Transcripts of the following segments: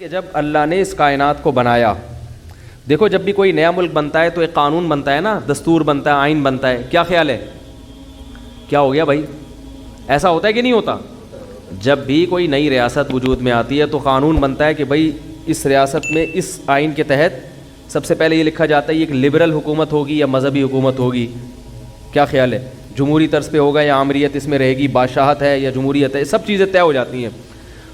کہ جب اللہ نے اس کائنات کو بنایا، دیکھو جب بھی کوئی نیا ملک بنتا ہے تو ایک قانون بنتا ہے نا، دستور بنتا ہے، آئین بنتا ہے. کیا خیال ہے؟ کیا ہو گیا بھائی؟ ایسا ہوتا ہے کہ نہیں ہوتا؟ جب بھی کوئی نئی ریاست وجود میں آتی ہے تو قانون بنتا ہے کہ بھائی اس ریاست میں اس آئین کے تحت سب سے پہلے یہ لکھا جاتا ہے یہ ایک لبرل حکومت ہوگی یا مذہبی حکومت ہوگی. کیا خیال ہے؟ جمہوری طرز پہ ہوگا یا آمریت اس میں رہے گی، بادشاہت ہے یا جمہوریت ہے، سب چیزیں طے ہو جاتی ہیں.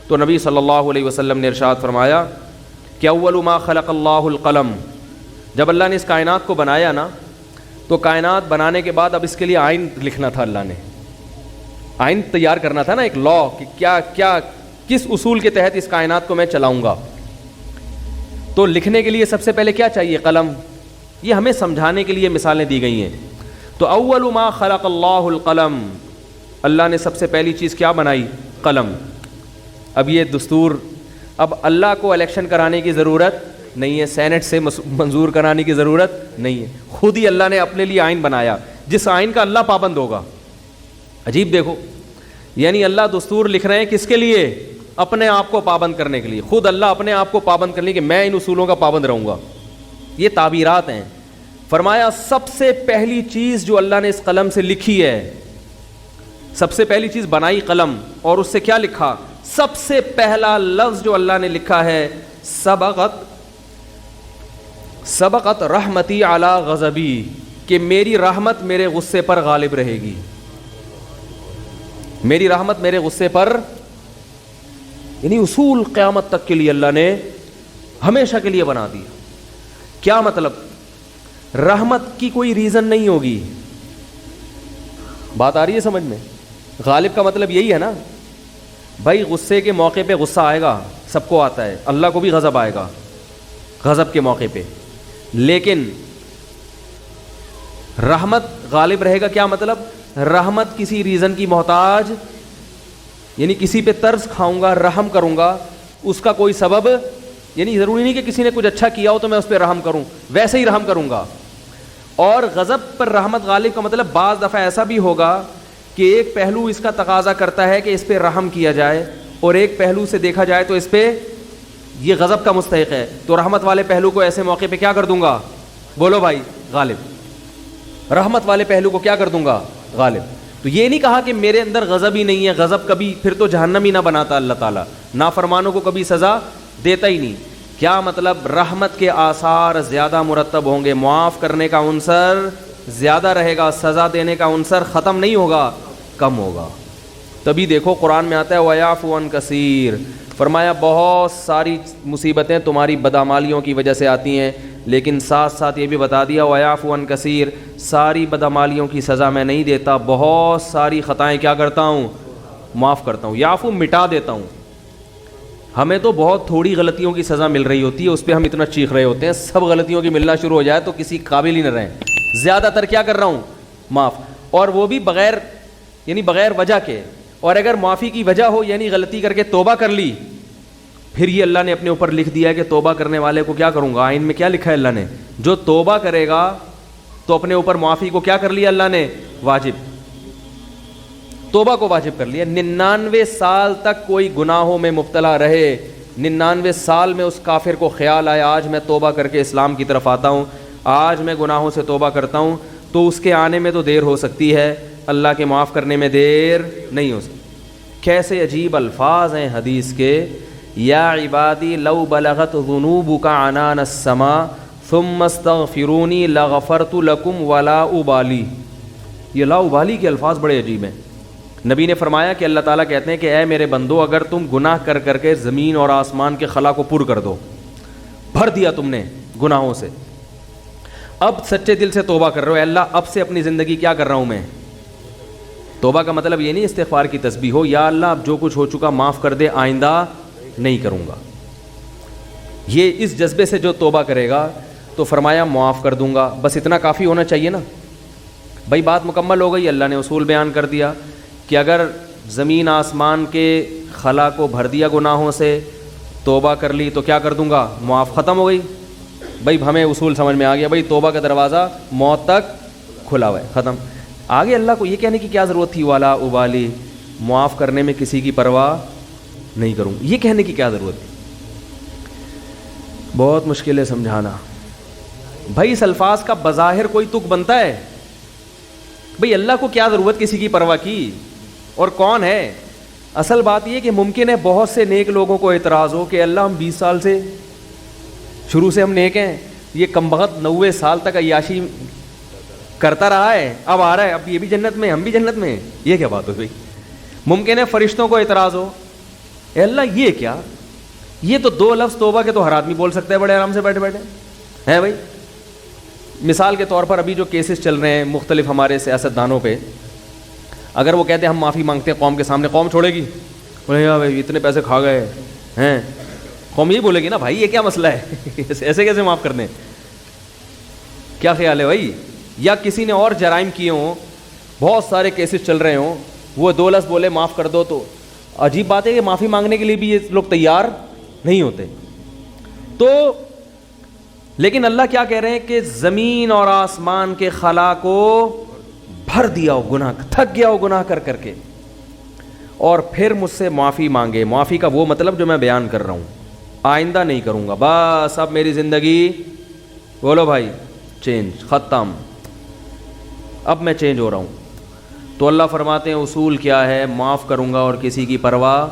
تو نبی صلی اللہ علیہ وسلم نے ارشاد فرمایا کہ اول ما خلق اللہ القلم، جب اللہ نے اس کائنات کو بنایا نا تو کائنات بنانے کے بعد اب اس کے لیے آئین لکھنا تھا، اللہ نے آئین تیار کرنا تھا نا، ایک لا کہ کیا کس اصول کے تحت اس کائنات کو میں چلاؤں گا. تو لکھنے کے لیے سب سے پہلے کیا چاہیے؟ قلم. یہ ہمیں سمجھانے کے لیے مثالیں دی گئی ہیں. تو اول ما خلق اللہ القلم، اللہ نے سب سے پہلی چیز کیا بنائی؟ قلم. اب یہ دستور، اب اللہ کو الیکشن کرانے کی ضرورت نہیں ہے، سینٹ سے منظور کرانے کی ضرورت نہیں ہے، خود ہی اللہ نے اپنے لیے آئین بنایا جس آئین کا اللہ پابند ہوگا. عجیب دیکھو، یعنی اللہ دستور لکھ رہے ہیں کس کے لیے؟ اپنے آپ کو پابند کرنے کے لیے. خود اللہ اپنے آپ کو پابند کرنے کے میں ان اصولوں کا پابند رہوں گا. یہ تعبیرات ہیں. فرمایا سب سے پہلی چیز جو اللہ نے اس قلم سے لکھی ہے، سب سے پہلی چیز بنائی قلم، اور اس سے کیا لکھا؟ سب سے پہلا لفظ جو اللہ نے لکھا ہے سبقت رحمتی علی غضبی، کہ میری رحمت میرے غصے پر غالب رہے گی. میری رحمت میرے غصے پر، یعنی اصول قیامت تک کے لیے اللہ نے ہمیشہ کے لیے بنا دی. کیا مطلب؟ رحمت کی کوئی ریزن نہیں ہوگی. بات آ رہی ہے سمجھ میں؟ غالب کا مطلب یہی ہے نا بھائی، غصے کے موقع پہ غصہ آئے گا، سب کو آتا ہے، اللہ کو بھی غضب آئے گا غضب کے موقع پہ، لیکن رحمت غالب رہے گا. کیا مطلب؟ رحمت کسی ریزن کی محتاج، یعنی کسی پہ ترس کھاؤں گا، رحم کروں گا، اس کا کوئی سبب، یعنی ضروری نہیں کہ کسی نے کچھ اچھا کیا ہو تو میں اس پہ رحم کروں، ویسے ہی رحم کروں گا. اور غضب پر رحمت غالب کا مطلب بعض دفعہ ایسا بھی ہوگا کہ ایک پہلو اس کا تقاضا کرتا ہے کہ اس پہ رحم کیا جائے، اور ایک پہلو سے دیکھا جائے تو اس پہ یہ غضب کا مستحق ہے، تو رحمت والے پہلو کو ایسے موقع پہ کیا کر دوں گا؟ بولو بھائی، غالب. رحمت والے پہلو کو کیا کر دوں گا؟ غالب. تو یہ نہیں کہا کہ میرے اندر غضب ہی نہیں ہے، غضب کبھی پھر تو جہنم ہی نہ بناتا اللہ تعالیٰ، نافرمانوں کو کبھی سزا دیتا ہی نہیں. کیا مطلب؟ رحمت کے آثار زیادہ مرتب ہوں گے، معاف کرنے کا عنصر زیادہ رہے گا، سزا دینے کا عنصر ختم نہیں ہوگا، کم ہوگا. تبھی دیکھو قرآن میں آتا ہے وَيَعْفُو عَنْ كَثِيرٍ، فرمایا بہت ساری مصیبتیں تمہاری بدعمالیوں کی وجہ سے آتی ہیں، لیکن ساتھ ساتھ یہ بھی بتا دیا وَيَعْفُو عَنْ كَثِيرٍ، ساری بدعمالیوں کی سزا میں نہیں دیتا، بہت ساری خطائیں کیا کرتا ہوں؟ معاف کرتا ہوں. یعفو مٹا دیتا ہوں. ہمیں تو بہت تھوڑی غلطیوں کی سزا مل رہی ہوتی ہے، اس پہ ہم اتنا چیخ رہے ہوتے ہیں، سب غلطیوں کی ملنا شروع ہو جائے تو کسی قابل ہی نہ رہیں. زیادہ تر کیا کر رہا ہوں؟ معاف، اور وہ بھی بغیر وجہ کے. اور اگر معافی کی وجہ ہو، یعنی غلطی کر کے توبہ کر لی، پھر یہ اللہ نے اپنے اوپر لکھ دیا ہے کہ توبہ کرنے والے کو کیا کروں گا. آئین میں کیا لکھا ہے اللہ نے؟ جو توبہ کرے گا تو اپنے اوپر معافی کو کیا کر لیا اللہ نے؟ واجب. توبہ کو واجب کر لیا. 99 سال تک کوئی گناہوں میں مبتلا رہے، 99 سال میں اس کافر کو خیال آیا آج میں توبہ کر کے اسلام کی طرف آتا ہوں، آج میں گناہوں سے توبہ کرتا ہوں، تو اس کے آنے میں تو دیر ہو سکتی ہے، اللہ کے معاف کرنے میں دیر نہیں ہو سکتی. کیسے عجیب الفاظ ہیں حدیث کے. یا عبادی لو بلغت ذنوبک عنان السماء ثم استغفرونی لغفرت لکم ولا ابالی. یہ لا ابالی کے الفاظ بڑے عجیب ہیں. نبی نے فرمایا کہ اللہ تعالیٰ کہتے ہیں کہ اے میرے بندو، اگر تم گناہ کر کر کے زمین اور آسمان کے خلا کو پر کر دو، بھر دیا تم نے گناہوں سے، اب سچے دل سے توبہ کر رہے ہو، اے اللہ اب سے اپنی زندگی کیا کر رہا ہوں میں. توبہ کا مطلب یہ نہیں استغفار کی تسبیح ہو، یا اللہ اب جو کچھ ہو چکا معاف کر دے، آئندہ نہیں کروں گا. یہ اس جذبے سے جو توبہ کرے گا تو فرمایا معاف کر دوں گا. بس اتنا کافی ہونا چاہیے نا بھائی. بات مکمل ہو گئی. اللہ نے اصول بیان کر دیا کہ اگر زمین آسمان کے خلا کو بھر دیا گناہوں سے، توبہ کر لی تو کیا کر دوں گا؟ معاف. ختم ہو گئی بھائی. ہمیں اصول سمجھ میں آ گیا بھائی. توبہ کا دروازہ موت تک کھلا ہوا ہے، ختم. آگے اللہ کو یہ کہنے کی کیا ضرورت تھی والا ابالی، معاف کرنے میں کسی کی پرواہ نہیں کروں، یہ کہنے کی کیا ضرورت تھی؟ بہت مشکل ہے سمجھانا بھائی. اس الفاظ کا بظاہر کوئی تک بنتا ہے؟ بھئی اللہ کو کیا ضرورت کسی کی پرواہ کی, اور کون ہے؟ اصل بات یہ کہ ممکن ہے بہت سے نیک لوگوں کو اعتراض ہو کہ اللہ ہم 20 سال سے شروع سے ہم نیک ہیں, یہ کمبخت 90 سال تک عیاشی کرتا رہا ہے, اب آ رہا ہے, اب یہ بھی جنت میں, ہم بھی جنت میں, یہ کیا بات ہو بھائی؟ ممکن ہے فرشتوں کو اعتراض ہو, اے اللہ یہ کیا, یہ تو 2 لفظ توبہ کے تو ہر آدمی بول سکتا ہے بڑے آرام سے بیٹھے بیٹھے ہیں بھائی. مثال کے طور پر ابھی جو کیسز چل رہے ہیں مختلف ہمارے سیاستدانوں پہ, اگر وہ کہتے ہیں ہم معافی مانگتے ہیں قوم کے سامنے, قوم چھوڑے گی؟ بولے یار بھائی اتنے پیسے کھا گئے ہیں, قوم یہی بولے گی نا بھائی یہ کیا مسئلہ ہے, ایسے کیسے معاف کر دیں؟ کیا خیال ہے بھائی؟ یا کسی نے اور جرائم کیے ہوں, بہت سارے کیسز چل رہے ہوں, وہ 2 لفظ بولے معاف کر دو, تو عجیب بات ہے کہ معافی مانگنے کے لیے بھی یہ لوگ تیار نہیں ہوتے. تو لیکن اللہ کیا کہہ رہے ہیں کہ زمین اور آسمان کے خلا کو بھر دیا ہو گناہ, تھک گیا ہو گناہ کر کر کے, اور پھر مجھ سے معافی مانگے. معافی کا وہ مطلب جو میں بیان کر رہا ہوں, آئندہ نہیں کروں گا, بس اب میری زندگی بولو بھائی چینج, ختم, اب میں چینج ہو رہا ہوں. تو اللہ فرماتے ہیں اصول کیا ہے؟ معاف کروں گا اور کسی کی پرواہ,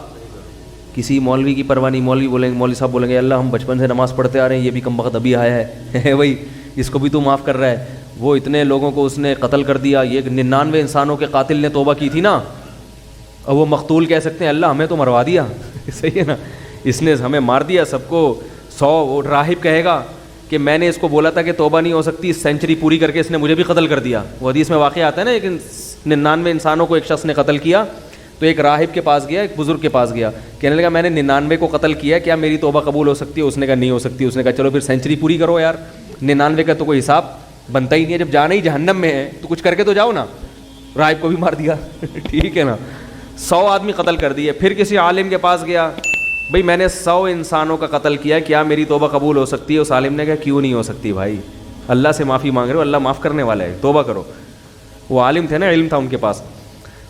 کسی مولوی کی پرواہ نہیں. مولوی بولیں گے, مولوی صاحب بولیں گے اللہ ہم بچپن سے نماز پڑھتے آ رہے ہیں, یہ بھی کم وقت ابھی آیا ہے بھائی اس کو بھی تو معاف کر رہا ہے, وہ اتنے لوگوں کو اس نے قتل کر دیا, یہ 99 انسانوں کے قاتل نے توبہ کی تھی نا, اور وہ مقتول کہہ سکتے ہیں اللہ ہمیں تو مروا دیا صحیح ہے نا, اس نے ہمیں مار دیا سب کو. 100 راہب کہے گا کہ میں نے اس کو بولا تھا کہ توبہ نہیں ہو سکتی, سینچری پوری کر کے اس نے مجھے بھی قتل کر دیا. وہ حدیث میں واقعہ آتا ہے نا, لیکن 99 انسانوں کو ایک شخص نے قتل کیا, تو ایک راہب کے پاس گیا, ایک بزرگ کے پاس گیا, کہنے لگا میں نے 99 کو قتل کیا, کیا میری توبہ قبول ہو سکتی ہے؟ اس نے کہا نہیں ہو سکتی. اس نے کہا چلو پھر سینچری پوری کرو یار, 99 کا تو کوئی حساب بنتا ہی نہیں ہے, جب جانا ہی جہنم میں ہے تو کچھ کر کے تو جاؤ نا. راہب کو بھی مار دیا ٹھیک ہے نا, 100 آدمی قتل کر دیے. پھر کسی عالم کے پاس گیا, بھئی میں نے 100 انسانوں کا قتل کیا, کیا میری توبہ قبول ہو سکتی ہے؟ اس عالم نے کہا کیوں نہیں ہو سکتی بھائی, اللہ سے معافی مانگ رہے ہو, اللہ معاف کرنے والا ہے, توبہ کرو. وہ عالم تھے نا, علم تھا ان کے پاس,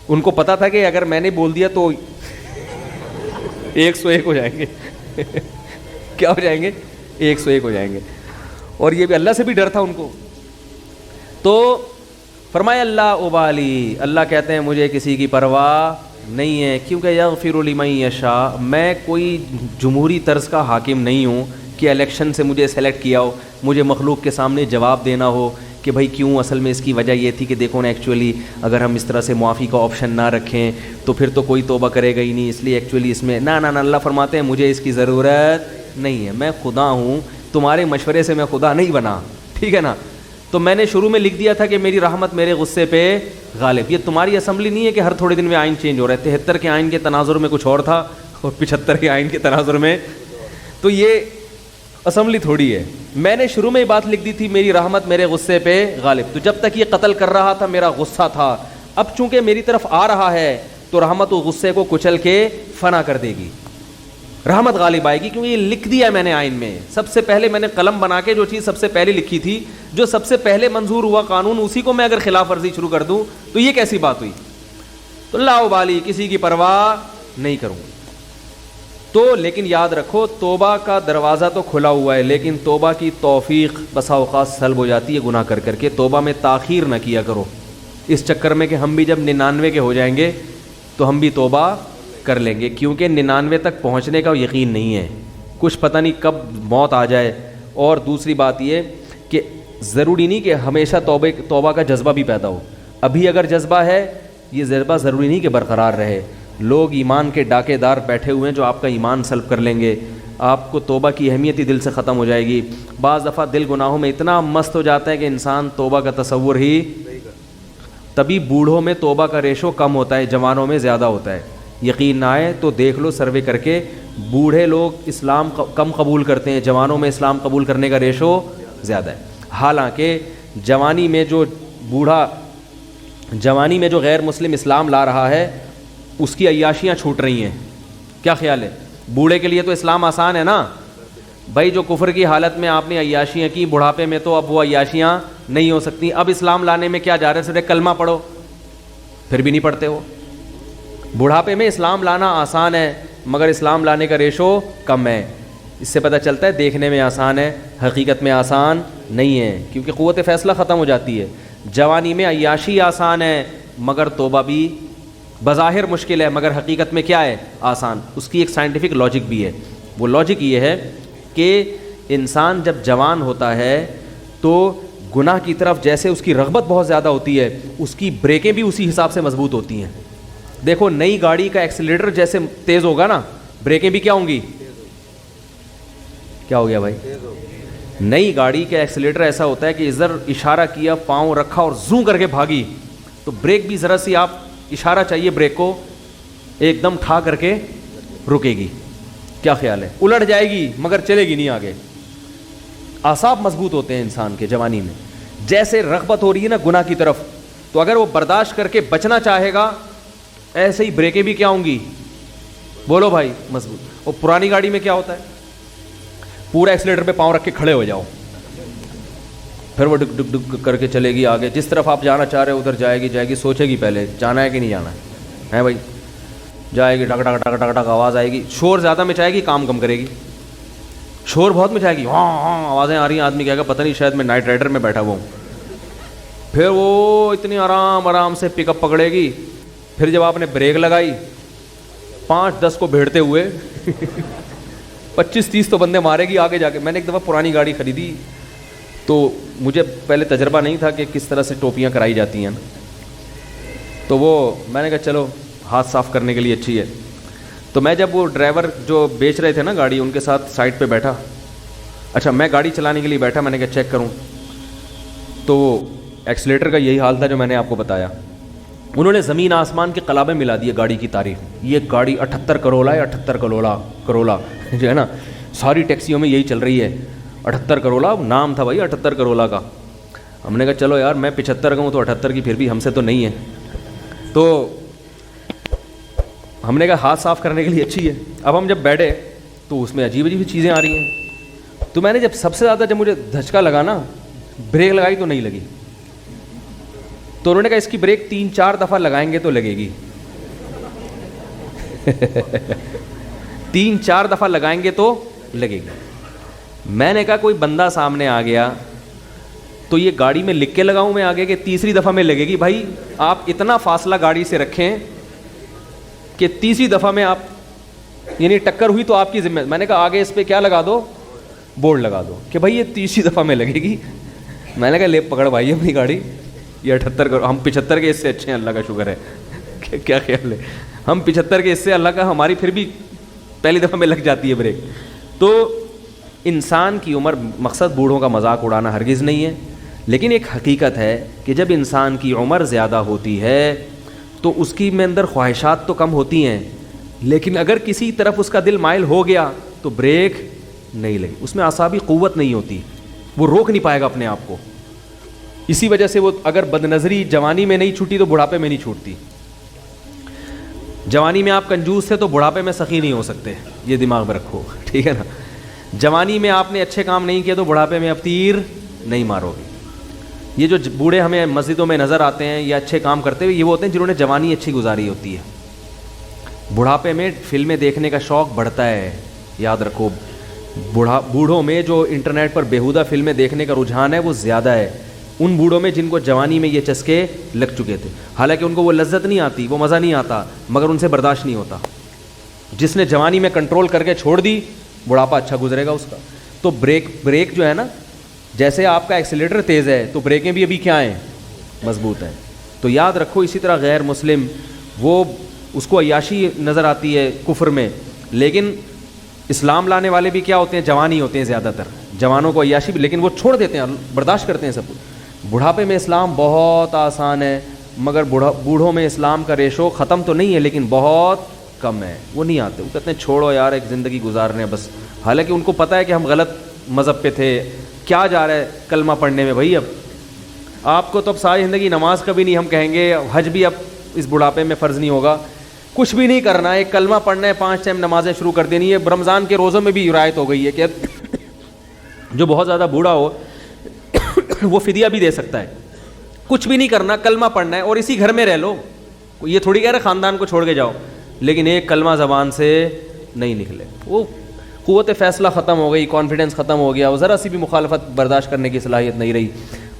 ان کو پتا تھا کہ اگر میں نے بول دیا تو 101 ہو جائیں گے کیا ہو جائیں گے؟ 101 ہو جائیں گے. اور یہ بھی اللہ سے بھی ڈر تھا ان کو. تو فرمایا اللہ ابالی, اللہ کہتے ہیں مجھے کسی کی پرواہ نہیں ہے, کیونکہ یغفر لمن یشاء, میں کوئی جمہوری طرز کا حاکم نہیں ہوں کہ الیکشن سے مجھے سلیکٹ کیا ہو, مجھے مخلوق کے سامنے جواب دینا ہو کہ بھائی کیوں, اصل میں اس کی وجہ یہ تھی کہ دیکھو نا ایکچولی اگر ہم اس طرح سے معافی کا آپشن نہ رکھیں تو پھر تو کوئی توبہ کرے گا ہی نہیں, اس لیے ایکچولی اس میں نہ اللہ فرماتے ہیں مجھے اس کی ضرورت نہیں ہے, میں خدا ہوں, تمہارے مشورے سے میں خدا نہیں بنا, ٹھیک ہے نا. تو میں نے شروع میں لکھ دیا تھا کہ میری رحمت میرے غصے پہ غالب. یہ تمہاری اسمبلی نہیں ہے کہ ہر تھوڑے دن میں آئین چینج ہو رہا ہے. 73 کے آئین کے تناظر میں کچھ اور تھا اور 75 کے آئین کے تناظر میں, تو یہ اسمبلی تھوڑی ہے. میں نے شروع میں یہ بات لکھ دی تھی میری رحمت میرے غصے پہ غالب. تو جب تک یہ قتل کر رہا تھا میرا غصہ تھا, اب چونکہ میری طرف آ رہا ہے تو رحمت و غصے کو کچل کے فنا کر دے گی, رحمت غالب آئے گی, کیونکہ یہ لکھ دیا ہے میں نے آئین میں. سب سے پہلے میں نے قلم بنا کے جو چیز سب سے پہلے لکھی تھی, جو سب سے پہلے منظور ہوا قانون, اسی کو میں اگر خلاف ورزی شروع کر دوں تو یہ کیسی بات ہوئی؟ تو لا ابالی, کسی کی پرواہ نہیں کروں. تو لیکن یاد رکھو توبہ کا دروازہ تو کھلا ہوا ہے, لیکن توبہ کی توفیق بسا اوقات سلب ہو جاتی ہے گناہ کر کر کے. توبہ میں تاخیر نہ کیا کرو اس چکر میں کہ ہم بھی جب 99 کے ہو جائیں گے تو ہم بھی توبہ کر لیں گے, کیونکہ 99 تک پہنچنے کا یقین نہیں ہے, کچھ پتہ نہیں کب موت آ جائے. اور دوسری بات یہ کہ ضروری نہیں کہ ہمیشہ توبہ کا جذبہ بھی پیدا ہو. ابھی اگر جذبہ ہے, یہ جذبہ ضروری نہیں کہ برقرار رہے. لوگ ایمان کے ڈاکے دار بیٹھے ہوئے ہیں جو آپ کا ایمان سلب کر لیں گے, آپ کو توبہ کی اہمیت ہی دل سے ختم ہو جائے گی. بعض دفعہ دل گناہوں میں اتنا مست ہو جاتا ہے کہ انسان توبہ کا تصور ہی, تبھی بوڑھوں میں توبہ کا ریشو کم ہوتا ہے, جوانوں میں زیادہ ہوتا ہے. یقین نہ آئے تو دیکھ لو سروے کر کے, بوڑھے لوگ اسلام کم قبول کرتے ہیں, جوانوں میں اسلام قبول کرنے کا ریشو زیادہ ہے. حالانکہ جوانی میں جو غیر مسلم اسلام لا رہا ہے اس کی عیاشیاں چھوٹ رہی ہیں. کیا خیال ہے؟ بوڑھے کے لیے تو اسلام آسان ہے نا بھائی, جو کفر کی حالت میں آپ نے عیاشیاں کی, بڑھاپے میں تو اب وہ عیاشیاں نہیں ہو سکتی. اب اسلام لانے میں کیا جا رہا ہے, صرف کلمہ پڑھو, پھر بھی نہیں پڑھتے ہو. بڑھاپے میں اسلام لانا آسان ہے مگر اسلام لانے کا ریشو کم ہے. اس سے پتہ چلتا ہے دیکھنے میں آسان ہے، حقیقت میں آسان نہیں ہے، کیونکہ قوت فیصلہ ختم ہو جاتی ہے۔ جوانی میں عیاشی آسان ہے مگر توبہ بھی بظاہر مشکل ہے، مگر حقیقت میں کیا ہے؟ آسان۔ اس کی ایک سائنٹیفک لاجک بھی ہے، وہ لاجک یہ ہے کہ انسان جب جوان ہوتا ہے تو گناہ کی طرف جیسے اس کی رغبت بہت زیادہ ہوتی ہے، اس کی بریکیں بھی اسی حساب سے مضبوط ہوتی ہیں۔ دیکھو نئی گاڑی کا ایکسیلیٹر جیسے تیز ہوگا نا، بریکیں بھی کیا ہوں گی؟ کیا ہو گیا بھائی؟ نئی گاڑی کا ایکسیلیٹر ایسا ہوتا ہے کہ ادھر اشارہ کیا، پاؤں رکھا اور زوں کر کے بھاگی، تو بریک بھی ذرا سی آپ اشارہ چاہیے بریک کو، ایک دم ٹھا کر کے رکے گی۔ کیا خیال ہے؟ الٹ جائے گی مگر چلے گی نہیں آگے۔ اعصاب مضبوط ہوتے ہیں انسان کے جوانی میں۔ جیسے رغبت ہو رہی ہے نا گناہ کی طرف، تو اگر وہ برداشت کر کے بچنا چاہے گا، ایسے ہی بریکیں بھی کیا ہوں گی؟ بولو بھائی، مضبوط۔ اور پرانی گاڑی میں کیا ہوتا ہے؟ پورا ایکسیلیٹر پہ پاؤں رکھ کے کھڑے ہو جاؤ، پھر وہ ڈک ڈک ڈک کر کے چلے گی آگے، جس طرف آپ جانا چاہ رہے ہو ادھر جائے گی، سوچے گی پہلے جانا ہے کہ نہیں جانا ہے بھائی، جائے گی، ڈک ڈک ڈک ڈک ڈک آواز آئے گی، شور زیادہ مچائے گی، کام کم کرے گی۔ شور بہت مچائے گی، ہاں ہاں آوازیں آ رہی ہیں، آدمی کہے گا پتہ نہیں شاید میں نائٹ رائڈر میں بیٹھا ہوا ہوں۔ پھر وہ اتنی آرام سے پک اپ پکڑے گی، پھر جب آپ نے بریک لگائی، 5-10 کو بھیڑتے ہوئے 25-30 تو بندے مارے گی آگے جا کے۔ میں نے ایک دفعہ پرانی گاڑی خریدی تو مجھے پہلے تجربہ نہیں تھا کہ کس طرح سے ٹوپیاں کرائی جاتی ہیں، تو وہ میں نے کہا چلو ہاتھ صاف کرنے کے لیے اچھی ہے۔ تو میں جب وہ ڈرائیور جو بیچ رہے تھے نا گاڑی، ان کے ساتھ سائڈ پہ بیٹھا، اچھا میں گاڑی چلانے کے لیے بیٹھا، میں نے کہا چیک کروں، تو ایکسیلیٹر کا یہی حال تھا جو میں نے آپ کو بتایا۔ انہوں نے زمین آسمان کے قلابے ملا دیے گاڑی کی تعریف، یہ گاڑی 78 کروڑا ہے، 78 کروڑا جو ہے نا، ساری ٹیکسیوں میں یہی چل رہی ہے، 78 کروڑا نام تھا بھائی 78 کروڑا کا۔ ہم نے کہا چلو یار میں 75 کا ہوں تو 78 کی پھر بھی ہم سے تو نہیں ہے، تو ہم نے کہا ہاتھ صاف کرنے کے لیے اچھی ہے۔ اب ہم جب بیٹھے تو اس میں عجیب عجیب چیزیں آ رہی ہیں، تو میں نے جب سب سے زیادہ جب مجھے دھچکا لگا نا، بریک لگائی تو نہیں لگی، تو انہوں نے کہا اس کی بریک 3-4 دفعہ لگائیں گے تو لگے گی 3-4 دفعہ لگائیں گے تو لگے گی۔ میں نے کہا کوئی بندہ سامنے آ گیا تو یہ گاڑی میں لکھ کے لگاؤں میں آگے کہ تیسری دفعہ میں لگے گی؟ بھائی آپ اتنا فاصلہ گاڑی سے رکھیں کہ تیسری دفعہ میں آپ یعنی ٹکر ہوئی تو آپ کی ذمہ۔ میں نے کہا آگے اس پہ کیا لگا دو، بورڈ لگا دو کہ بھائی یہ تیسری دفعہ میں لگے گی۔ میں نے کہا لے پکڑ بھائی اپنی گاڑی، یہ 78 کرو، ہم 75 کے اس سے اچھے ہیں، اللہ کا شکر ہے۔ کیا خیال ہے؟ ہم 75 کے اس سے اللہ کا، ہماری پھر بھی پہلی دفعہ میں لگ جاتی ہے بریک۔ تو انسان کی عمر، مقصد بوڑھوں کا مذاق اڑانا ہرگز نہیں ہے، لیکن ایک حقیقت ہے کہ جب انسان کی عمر زیادہ ہوتی ہے تو اس کی میں اندر خواہشات تو کم ہوتی ہیں، لیکن اگر کسی طرف اس کا دل مائل ہو گیا تو بریک نہیں لگی، اس میں اعصابی قوت نہیں ہوتی، وہ روک نہیں پائے گا اپنے آپ کو۔ اسی وجہ سے وہ اگر بد نظری جوانی میں نہیں چھوٹی تو بڑھاپے میں نہیں چھوٹتی۔ جوانی میں آپ کنجوس تھے تو بڑھاپے میں سخی نہیں ہو سکتے، یہ دماغ میں رکھو، ٹھیک ہے نا۔ جوانی میں آپ نے اچھے کام نہیں کیے تو بڑھاپے میں اب تیر نہیں مارو گے۔ یہ جو بوڑھے ہمیں مسجدوں میں نظر آتے ہیں یا اچھے کام کرتے ہوئے، یہ وہ ہوتے ہیں جنہوں نے جوانی اچھی گزاری ہوتی ہے۔ بڑھاپے میں فلمیں دیکھنے کا شوق بڑھتا ہے، یاد رکھو۔ بوڑھوں میں جو انٹرنیٹ پر بیہودہ فلمیں دیکھنے کا رجحان ہے وہ زیادہ ہے ان بوڑھوں میں جن کو جوانی میں یہ چسکے لگ چکے تھے، حالانکہ ان کو وہ لذت نہیں آتی، وہ مزہ نہیں آتا، مگر ان سے برداشت نہیں ہوتا۔ جس نے جوانی میں کنٹرول کر کے چھوڑ دی، بڑھاپا اچھا گزرے گا اس کا۔ تو بریک جو ہے نا، جیسے آپ کا ایکسیلیٹر تیز ہے تو بریکیں بھی ابھی کیا ہیں؟ مضبوط ہیں۔ تو یاد رکھو، اسی طرح غیر مسلم وہ اس کو عیاشی نظر آتی ہے کفر میں، لیکن اسلام لانے والے بھی کیا ہوتے ہیں؟ جوان ہی ہوتے ہیں زیادہ تر، جوانوں کو عیاشی بھی، لیکن وہ چھوڑ دیتے ہیں، برداشت کرتے ہیں سب کچھ۔ بڑھاپے میں اسلام بہت آسان ہے، مگر بوڑھوں میں اسلام کا ریشو ختم تو نہیں ہے لیکن بہت کم ہے، وہ نہیں آتے، وہ کہتے ہیں چھوڑو یار ایک زندگی گزارنے بس، حالانکہ ان کو پتہ ہے کہ ہم غلط مذہب پہ تھے، کیا جا رہا ہے کلمہ پڑھنے میں بھائی، اب آپ کو تو اب ساری زندگی نماز کبھی نہیں، ہم کہیں گے حج بھی اب اس بڑھاپے میں فرض نہیں ہوگا، کچھ بھی نہیں کرنا ہے، ایک کلمہ پڑھنا ہے، 5 ٹائم نمازیں شروع کر دینی ہے۔ رمضان کے روزوں میں بھی رعایت ہو گئی ہے کہ جو بہت زیادہ بوڑھا ہو وہ فدیہ بھی دے سکتا ہے، کچھ بھی نہیں کرنا، کلمہ پڑھنا ہے اور اسی گھر میں رہ لو، یہ تھوڑی کہہ رہے خاندان کو چھوڑ کے جاؤ، لیکن ایک کلمہ زبان سے نہیں نکلے، وہ قوت فیصلہ ختم ہو گئی, کانفیڈنس ختم ہو گیا, وہ ذرا سی بھی مخالفت برداشت کرنے کی صلاحیت نہیں رہی.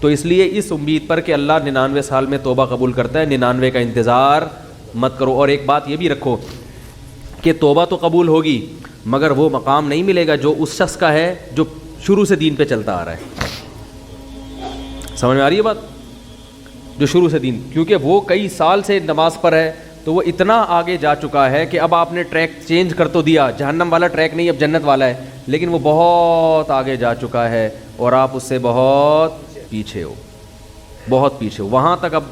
تو اس لیے اس امید پر کہ اللہ 99 سال میں توبہ قبول کرتا ہے, 99 کا انتظار مت کرو. اور ایک بات یہ بھی رکھو کہ توبہ تو قبول ہوگی مگر وہ مقام نہیں ملے گا جو اس شخص کا ہے جو شروع سے دین پہ چلتا آ رہا ہے. سمجھ میں آ رہی ہے بات؟ جو شروع سے دین, کیونکہ وہ کئی سال سے نماز پر ہے تو وہ اتنا آگے جا چکا ہے کہ اب آپ نے ٹریک چینج کر تو دیا, جہنم والا ٹریک نہیں اب جنت والا ہے, لیکن وہ بہت آگے جا چکا ہے اور آپ اس سے بہت پیچھے ہو, بہت پیچھے ہو. وہاں تک اب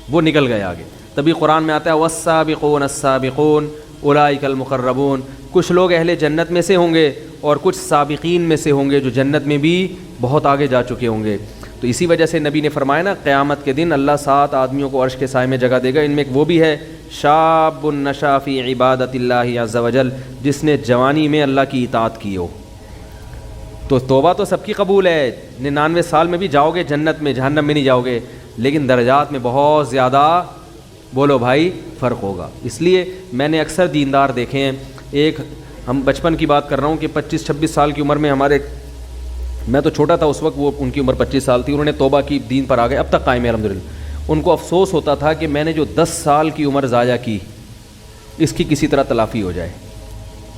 وہ نکل گئے آگے. تبھی قرآن میں آتا ہے والسابقون السابقون اولئک المقربون. کچھ لوگ اہل جنت میں سے ہوں گے اور کچھ سابقین میں سے ہوں گے جو جنت میں بھی بہت آگے جا چکے ہوں گے. تو اسی وجہ سے نبی نے فرمایا نا, قیامت کے دن اللہ 7 آدمیوں کو عرش کے سائے میں جگہ دے گا. ان میں ایک وہ بھی ہے شاب نشا فی عبادت اللہ عز وجل, جس نے جوانی میں اللہ کی اطاعت کی ہو. تو توبہ تو سب کی قبول ہے, 99 سال میں بھی جاؤ گے جنت میں, جہنم میں نہیں جاؤ گے, لیکن درجات میں بہت زیادہ بولو بھائی فرق ہوگا. اس لیے میں نے اکثر دیندار دیکھے ہیں, ایک ہم بچپن کی بات کر رہا ہوں کہ 25-26 سال کی عمر میں ہمارے, میں تو چھوٹا تھا اس وقت, وہ ان کی عمر 25 سال تھی, انہوں نے توبہ کی, دین پر آ گئے, اب تک قائم ہے الحمدللہ. ان کو افسوس ہوتا تھا کہ میں نے جو 10 سال کی عمر ضائع کی اس کی کسی طرح تلافی ہو جائے.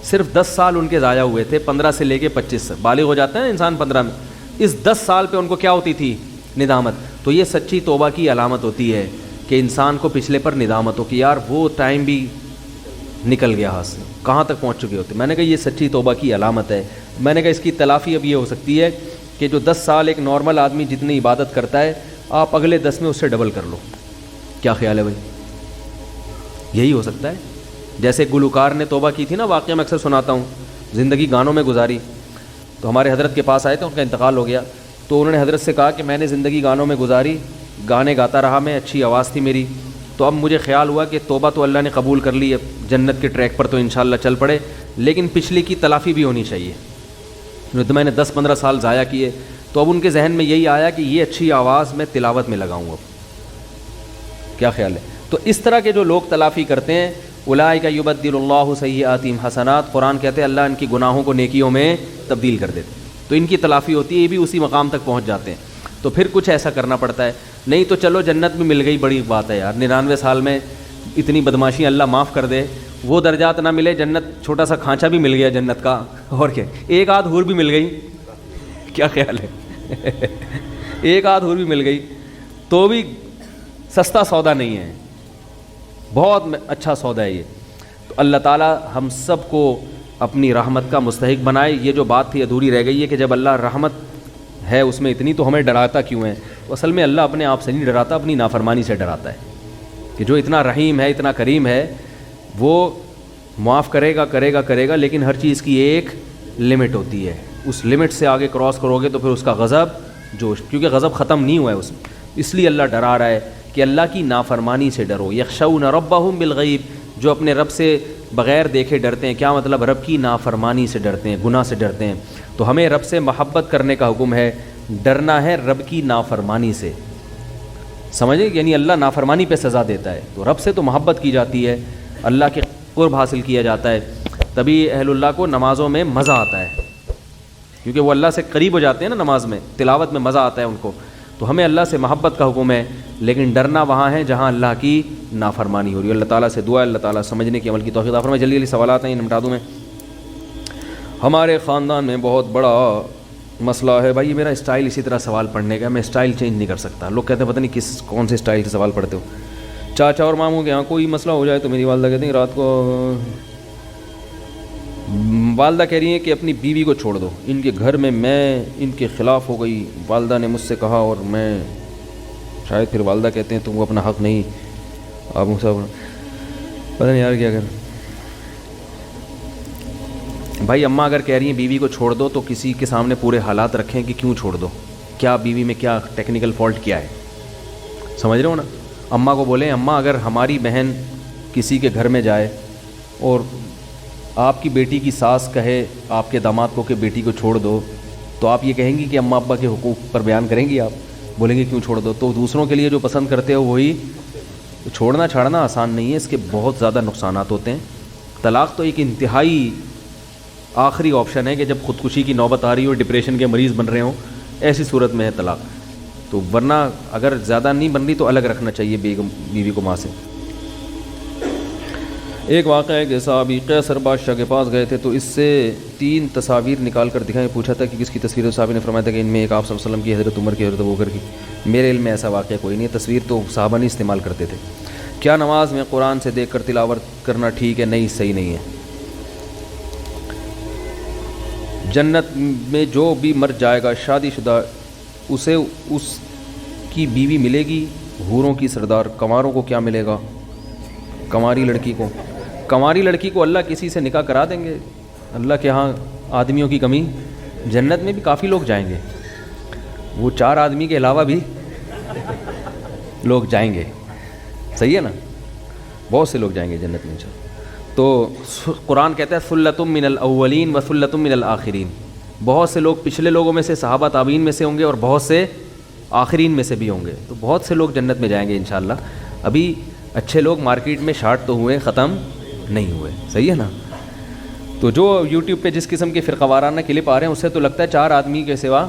صرف 10 سال ان کے ضائع ہوئے تھے, 15 سے لے کے 25 بالغ ہو جاتا ہے انسان 15 میں. اس 10 سال پہ ان کو کیا ہوتی تھی؟ ندامت. تو یہ سچی توبہ کی علامت ہوتی ہے کہ انسان کو پچھلے پر ندامت ہو کہ یار وہ ٹائم بھی نکل گیا ہاتھ سے, کہاں تک پہنچ چکے ہوتے. میں نے کہا یہ سچی توبہ کی علامت ہے. میں نے کہا اس کی تلافی اب یہ ہو سکتی ہے کہ جو 10 سال ایک نارمل آدمی جتنی عبادت کرتا ہے آپ اگلے 10 میں اس سے ڈبل کر لو. کیا خیال ہے بھائی؟ یہی ہو سکتا ہے. جیسے گلوکار نے توبہ کی تھی نا, واقعہ میں اکثر سناتا ہوں, زندگی گانوں میں گزاری. تو ہمارے حضرت کے پاس آئے تھے, ان کا انتقال ہو گیا, تو انہوں نے حضرت سے کہا کہ میں نے زندگی گانوں میں گزاری, گانے گاتا رہا میں, اچھی آواز تھی میری, تو اب مجھے خیال ہوا کہ توبہ تو اللہ نے قبول کر لی, اب جنت کے ٹریک پر تو انشاءاللہ چل پڑے, لیکن پچھلی کی تلافی بھی ہونی چاہیے. تو میں نے 10-15 سال ضائع کیے, تو اب ان کے ذہن میں یہی آیا کہ یہ اچھی آواز میں تلاوت میں لگاؤں اب. کیا خیال ہے؟ تو اس طرح کے جو لوگ تلافی کرتے ہیں, اولئک یبدل اللہ سیئاتہم حسنات, قرآن کہتے ہیں اللہ ان کی گناہوں کو نیکیوں میں تبدیل کر دیتے, تو ان کی تلافی ہوتی ہے, یہ بھی اسی مقام تک پہنچ جاتے ہیں. تو پھر کچھ ایسا کرنا پڑتا ہے, نہیں تو چلو جنت میں مل گئی بڑی بات ہے یار, 99 سال میں اتنی بدماشی اللہ معاف کر دے, وہ درجات نہ ملے, جنت چھوٹا سا کھانچا بھی مل گیا جنت کا, اور کیا, ایک آدھ حور بھی مل گئی. کیا خیال ہے؟ ایک آدھ حور بھی مل گئی تو بھی سستا سودا نہیں ہے, بہت اچھا سودا ہے یہ. تو اللہ تعالیٰ ہم سب کو اپنی رحمت کا مستحق بنائے. یہ جو بات تھی ادھوری رہ گئی ہے کہ جب اللہ رحمت ہے اس میں اتنی, تو ہمیں ڈراتا کیوں ہے؟ تو اصل میں اللہ اپنے آپ سے نہیں ڈراتا, اپنی نافرمانی سے ڈراتا ہے کہ جو اتنا رحیم ہے, اتنا کریم ہے, وہ معاف کرے گا کرے گا کرے گا, لیکن ہر چیز کی ایک لمٹ ہوتی ہے. اس لمٹ سے آگے کراس کرو گے تو پھر اس کا غضب جوش, کیونکہ غضب ختم نہیں ہوا ہے اس میں, اس لیے اللہ ڈرا رہا ہے کہ اللہ کی نافرمانی سے ڈرو. یخشون ربہم بالغیب, جو اپنے رب سے بغیر دیکھے ڈرتے ہیں. کیا مطلب؟ رب کی نافرمانی سے ڈرتے ہیں, گناہ سے ڈرتے ہیں. تو ہمیں رب سے محبت کرنے کا حکم ہے, ڈرنا ہے رب کی نافرمانی سے. سمجھے؟ یعنی اللہ نافرمانی پہ سزا دیتا ہے, تو رب سے تو محبت کی جاتی ہے, اللہ کے قرب حاصل کیا جاتا ہے, تبھی اہل اللہ کو نمازوں میں مزہ آتا ہے, کیونکہ وہ اللہ سے قریب ہو جاتے ہیں نا نماز میں, تلاوت میں مزہ آتا ہے ان کو. تو ہمیں اللہ سے محبت کا حکم ہے, لیکن ڈرنا وہاں ہے جہاں اللہ کی نافرمانی ہو رہی ہے. اللہ تعالیٰ سے دعا ہے اللہ تعالیٰ سمجھنے کی, عمل کی توفیق عطا فرمائے. جلدی جلدی سوالات ہیں, نمٹا دوں میں. ہمارے خاندان میں بہت بڑا مسئلہ ہے. بھائی میرا اسٹائل اسی طرح سوال پڑھنے کا, میں اسٹائل چینج نہیں کر سکتا. لوگ کہتے ہیں پتہ نہیں کون سے اسٹائل سے سوال پڑھتے ہو. چاچا اور ماموں کے یہاں کوئی مسئلہ ہو جائے تو میری والدہ کہتی ہیں رات کو, والدہ کہہ رہی ہیں کہ اپنی بیوی کو چھوڑ دو, ان کے گھر میں ان کے خلاف ہو گئی, والدہ نے مجھ سے کہا, اور میں شاید پھر والدہ کہتے ہیں تم کو اپنا حق نہیں, آپ مجھ سے پتہ نہیں یار کیا کر. بھائی اماں اگر کہہ رہی ہیں بیوی کو چھوڑ دو تو کسی کے سامنے پورے حالات رکھیں کہ کیوں چھوڑ دو, کیا بیوی میں کیا ٹیکنیکل فالٹ کیا ہے, سمجھ رہے ہو نا. اماں کو بولیں اماں اگر ہماری بہن کسی کے گھر میں جائے اور آپ کی بیٹی کی ساس کہے آپ کے داماد کو کہ بیٹی کو چھوڑ دو, تو آپ یہ کہیں گی کہ اماں ابا کے حقوق پر بیان کریں گی, آپ بولیں گے کیوں چھوڑ دو. تو دوسروں کے لیے جو پسند کرتے ہو وہی چھوڑنا چھاڑنا آسان نہیں ہے, اس کے بہت زیادہ نقصانات ہوتے ہیں. طلاق تو ایک انتہائی آخری آپشن ہے کہ جب خودکشی کی نوبت آ رہی ہو, ڈپریشن کے مریض بن رہے ہوں, ایسی صورت میں ہے طلاق. تو ورنہ اگر زیادہ نہیں بن رہی تو الگ رکھنا چاہیے بیوی کو ماں سے. ایک واقعہ ہے کہ صحابی قیصر بادشاہ کے پاس گئے تھے تو اس سے 3 تصاویر نکال کر دکھائیں. پوچھا تھا کہ کس کی تصویر ہے؟ صحابی نے فرمایا تھا کہ ان میں ایک آپ صلی اللہ علیہ وسلم کی, حضرت عمر کی, حضرت ابوبکر کی. میرے علم میں ایسا واقعہ کوئی نہیں ہے. تصویر تو صحابہ نہیں استعمال کرتے تھے. کیا نماز میں قرآن سے دیکھ کر تلاوت کرنا ٹھیک ہے؟ نہیں, صحیح نہیں ہے. جنت میں جو بھی مر جائے گا شادی شدہ, اسے اس کی بیوی ملے گی حوروں کی سردار. کنواروں کو کیا ملے گا؟ کنواری لڑکی کو اللہ کسی سے نکاح کرا دیں گے. اللہ کے ہاں آدمیوں کی کمی, جنت میں بھی کافی لوگ جائیں گے. وہ 4 آدمی کے علاوہ بھی لوگ جائیں گے. صحیح ہے نا, بہت سے لوگ جائیں گے جنت میں. تو قرآن کہتا ہے ثلۃ من الاولین و ثلۃ من الآخرین. بہت سے لوگ پچھلے لوگوں میں سے, صحابہ تابعین میں سے ہوں گے, اور بہت سے آخرین میں سے بھی ہوں گے. تو بہت سے لوگ جنت میں جائیں گے انشاءاللہ. ابھی اچھے لوگ مارکیٹ میں شارٹ تو ہوئے, ختم نہیں ہوئے. صحیح ہے نا. تو جو یوٹیوب پہ جس قسم کے فرقہ وارانہ کلپ آ رہے ہیں, اس سے تو لگتا ہے 4 آدمی کے سوا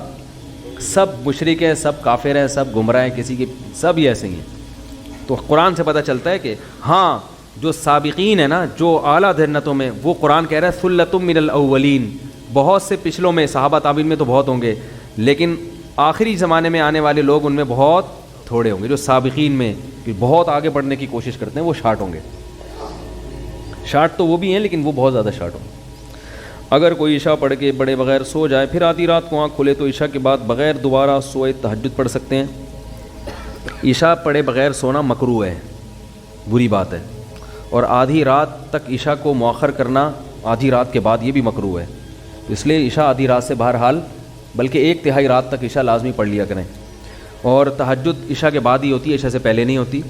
سب مشرک ہیں, سب کافر ہیں, سب گمراہ ہیں, کسی کی سب ہی ایسے ہی ہیں. تو قرآن سے پتہ چلتا ہے کہ ہاں جو سابقین ہیں نا, جو اعلیٰ جنتوں میں, وہ قرآن کہہ رہا ہے ثلۃ من الاولین. بہت سے پچھلوں میں, صحابہ تابعین میں تو بہت ہوں گے, لیکن آخری زمانے میں آنے والے لوگ ان میں بہت تھوڑے ہوں گے. جو سابقین میں بہت آگے بڑھنے کی کوشش کرتے ہیں وہ شارٹ ہوں گے. شارٹ تو وہ بھی ہیں لیکن وہ بہت زیادہ شارٹ ہوں گے. اگر کوئی عشاء پڑھ کے بڑے بغیر سو جائے, پھر آدھی رات کو آنکھ کھلے, تو عشاء کے بعد بغیر دوبارہ سوئے تہجد پڑھ سکتے ہیں؟ عشاء پڑھے بغیر سونا مکروہ ہے, بری بات ہے. اور آدھی رات تک عشاء کو مؤخر کرنا, آدھی رات کے بعد, یہ بھی مکروہ ہے. اس لیے عشاء آدھی رات سے بہرحال, بلکہ 1/3 رات تک عشاء لازمی پڑھ لیا کریں. اور تہجد عشاء کے بعد ہی ہوتی ہے, عشاء سے پہلے نہیں ہوتی.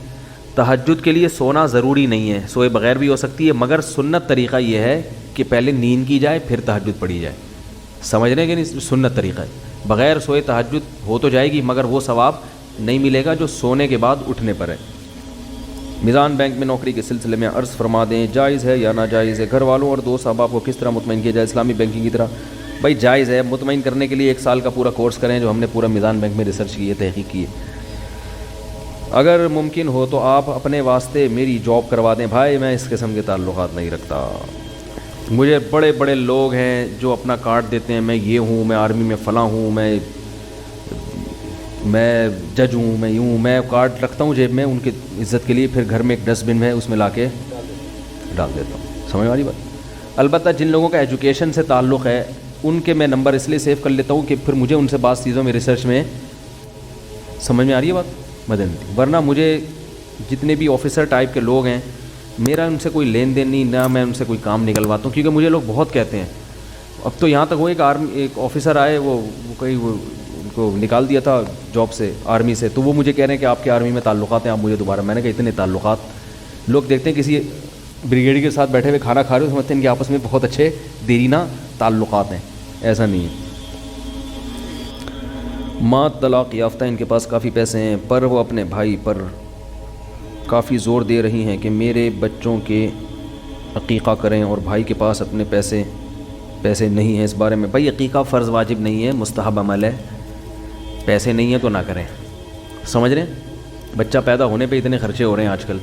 تہجد کے لیے سونا ضروری نہیں ہے, سوئے بغیر بھی ہو سکتی ہے, مگر سنت طریقہ یہ ہے کہ پہلے نیند کی جائے پھر تہجد پڑھی جائے. سمجھ رہے ہیں کہ نہیں؟ سنت طریقہ ہے. بغیر سوئے تہجد ہو تو جائے گی, مگر وہ ثواب نہیں ملے گا جو سونے کے بعد اٹھنے پر ہے. میزان بینک میں نوکری کے سلسلے میں عرض فرما دیں, جائز ہے یا ناجائز ہے؟ گھر والوں اور دوست احباب کو کس طرح مطمئن کیا جائے اسلامی بینکنگ کی طرح؟ بھائی جائز ہے. مطمئن کرنے کے لیے 1 سال کا پورا کورس کریں, جو ہم نے پورا میزان بینک میں ریسرچ کی ہے, تحقیق کی ہے. اگر ممکن ہو تو آپ اپنے واسطے میری جاب کروا دیں. بھائی میں اس قسم کے تعلقات نہیں رکھتا. مجھے بڑے بڑے لوگ ہیں جو اپنا کارڈ دیتے ہیں, میں یہ ہوں, میں آرمی میں فلاں ہوں, میں جج ہوں, میں یوں, میں کارڈ رکھتا ہوں جیب میں ان کی عزت کے لیے, پھر گھر میں ایک ڈسٹ بن ہے اس میں لا کے ڈال دیتا ہوں. سمجھ والی بات. البتہ جن لوگوں کا ایجوکیشن سے تعلق ہے ان کے میں نمبر اس لیے سیو کر لیتا ہوں کہ پھر مجھے ان سے بعض چیزوں میں ریسرچ میں سمجھ میں آ رہی ہے بات, مدد ملتی. ورنہ مجھے جتنے بھی آفیسر ٹائپ کے لوگ ہیں, میرا ان سے کوئی لین دین نہیں, نہ میں ان سے کوئی کام نکلواتا ہوں, کیونکہ مجھے لوگ بہت کہتے ہیں. اب تو یہاں تک وہ ایک آفیسر آئے, وہ کہیں ان کو نکال دیا تھا جاب سے, آرمی سے, تو وہ مجھے کہہ رہے ہیں کہ آپ کے آرمی میں تعلقات ہیں, آپ مجھے دوبارہ. میں نے کہا اتنے تعلقات, لوگ دیکھتے ہیں کسی بریگیڈ کے ساتھ بیٹھے ہوئے کھانا کھا رہے ہو, سمجھتے ہیں کہ آپس میں بہت اچھے دیرینہ تعلقات ہیں. ایسا نہیں ہے. ماں طلاق یافتہ, ان کے پاس کافی پیسے ہیں, پر وہ اپنے بھائی پر کافی زور دے رہی ہیں کہ میرے بچوں کے عقیقہ کریں, اور بھائی کے پاس اپنے پیسے نہیں ہیں. اس بارے میں بھائی عقیقہ فرض واجب نہیں ہے, مستحب عمل ہے. پیسے نہیں ہیں تو نہ کریں. سمجھ رہے ہیں؟ بچہ پیدا ہونے پہ اتنے خرچے ہو رہے ہیں آج کل,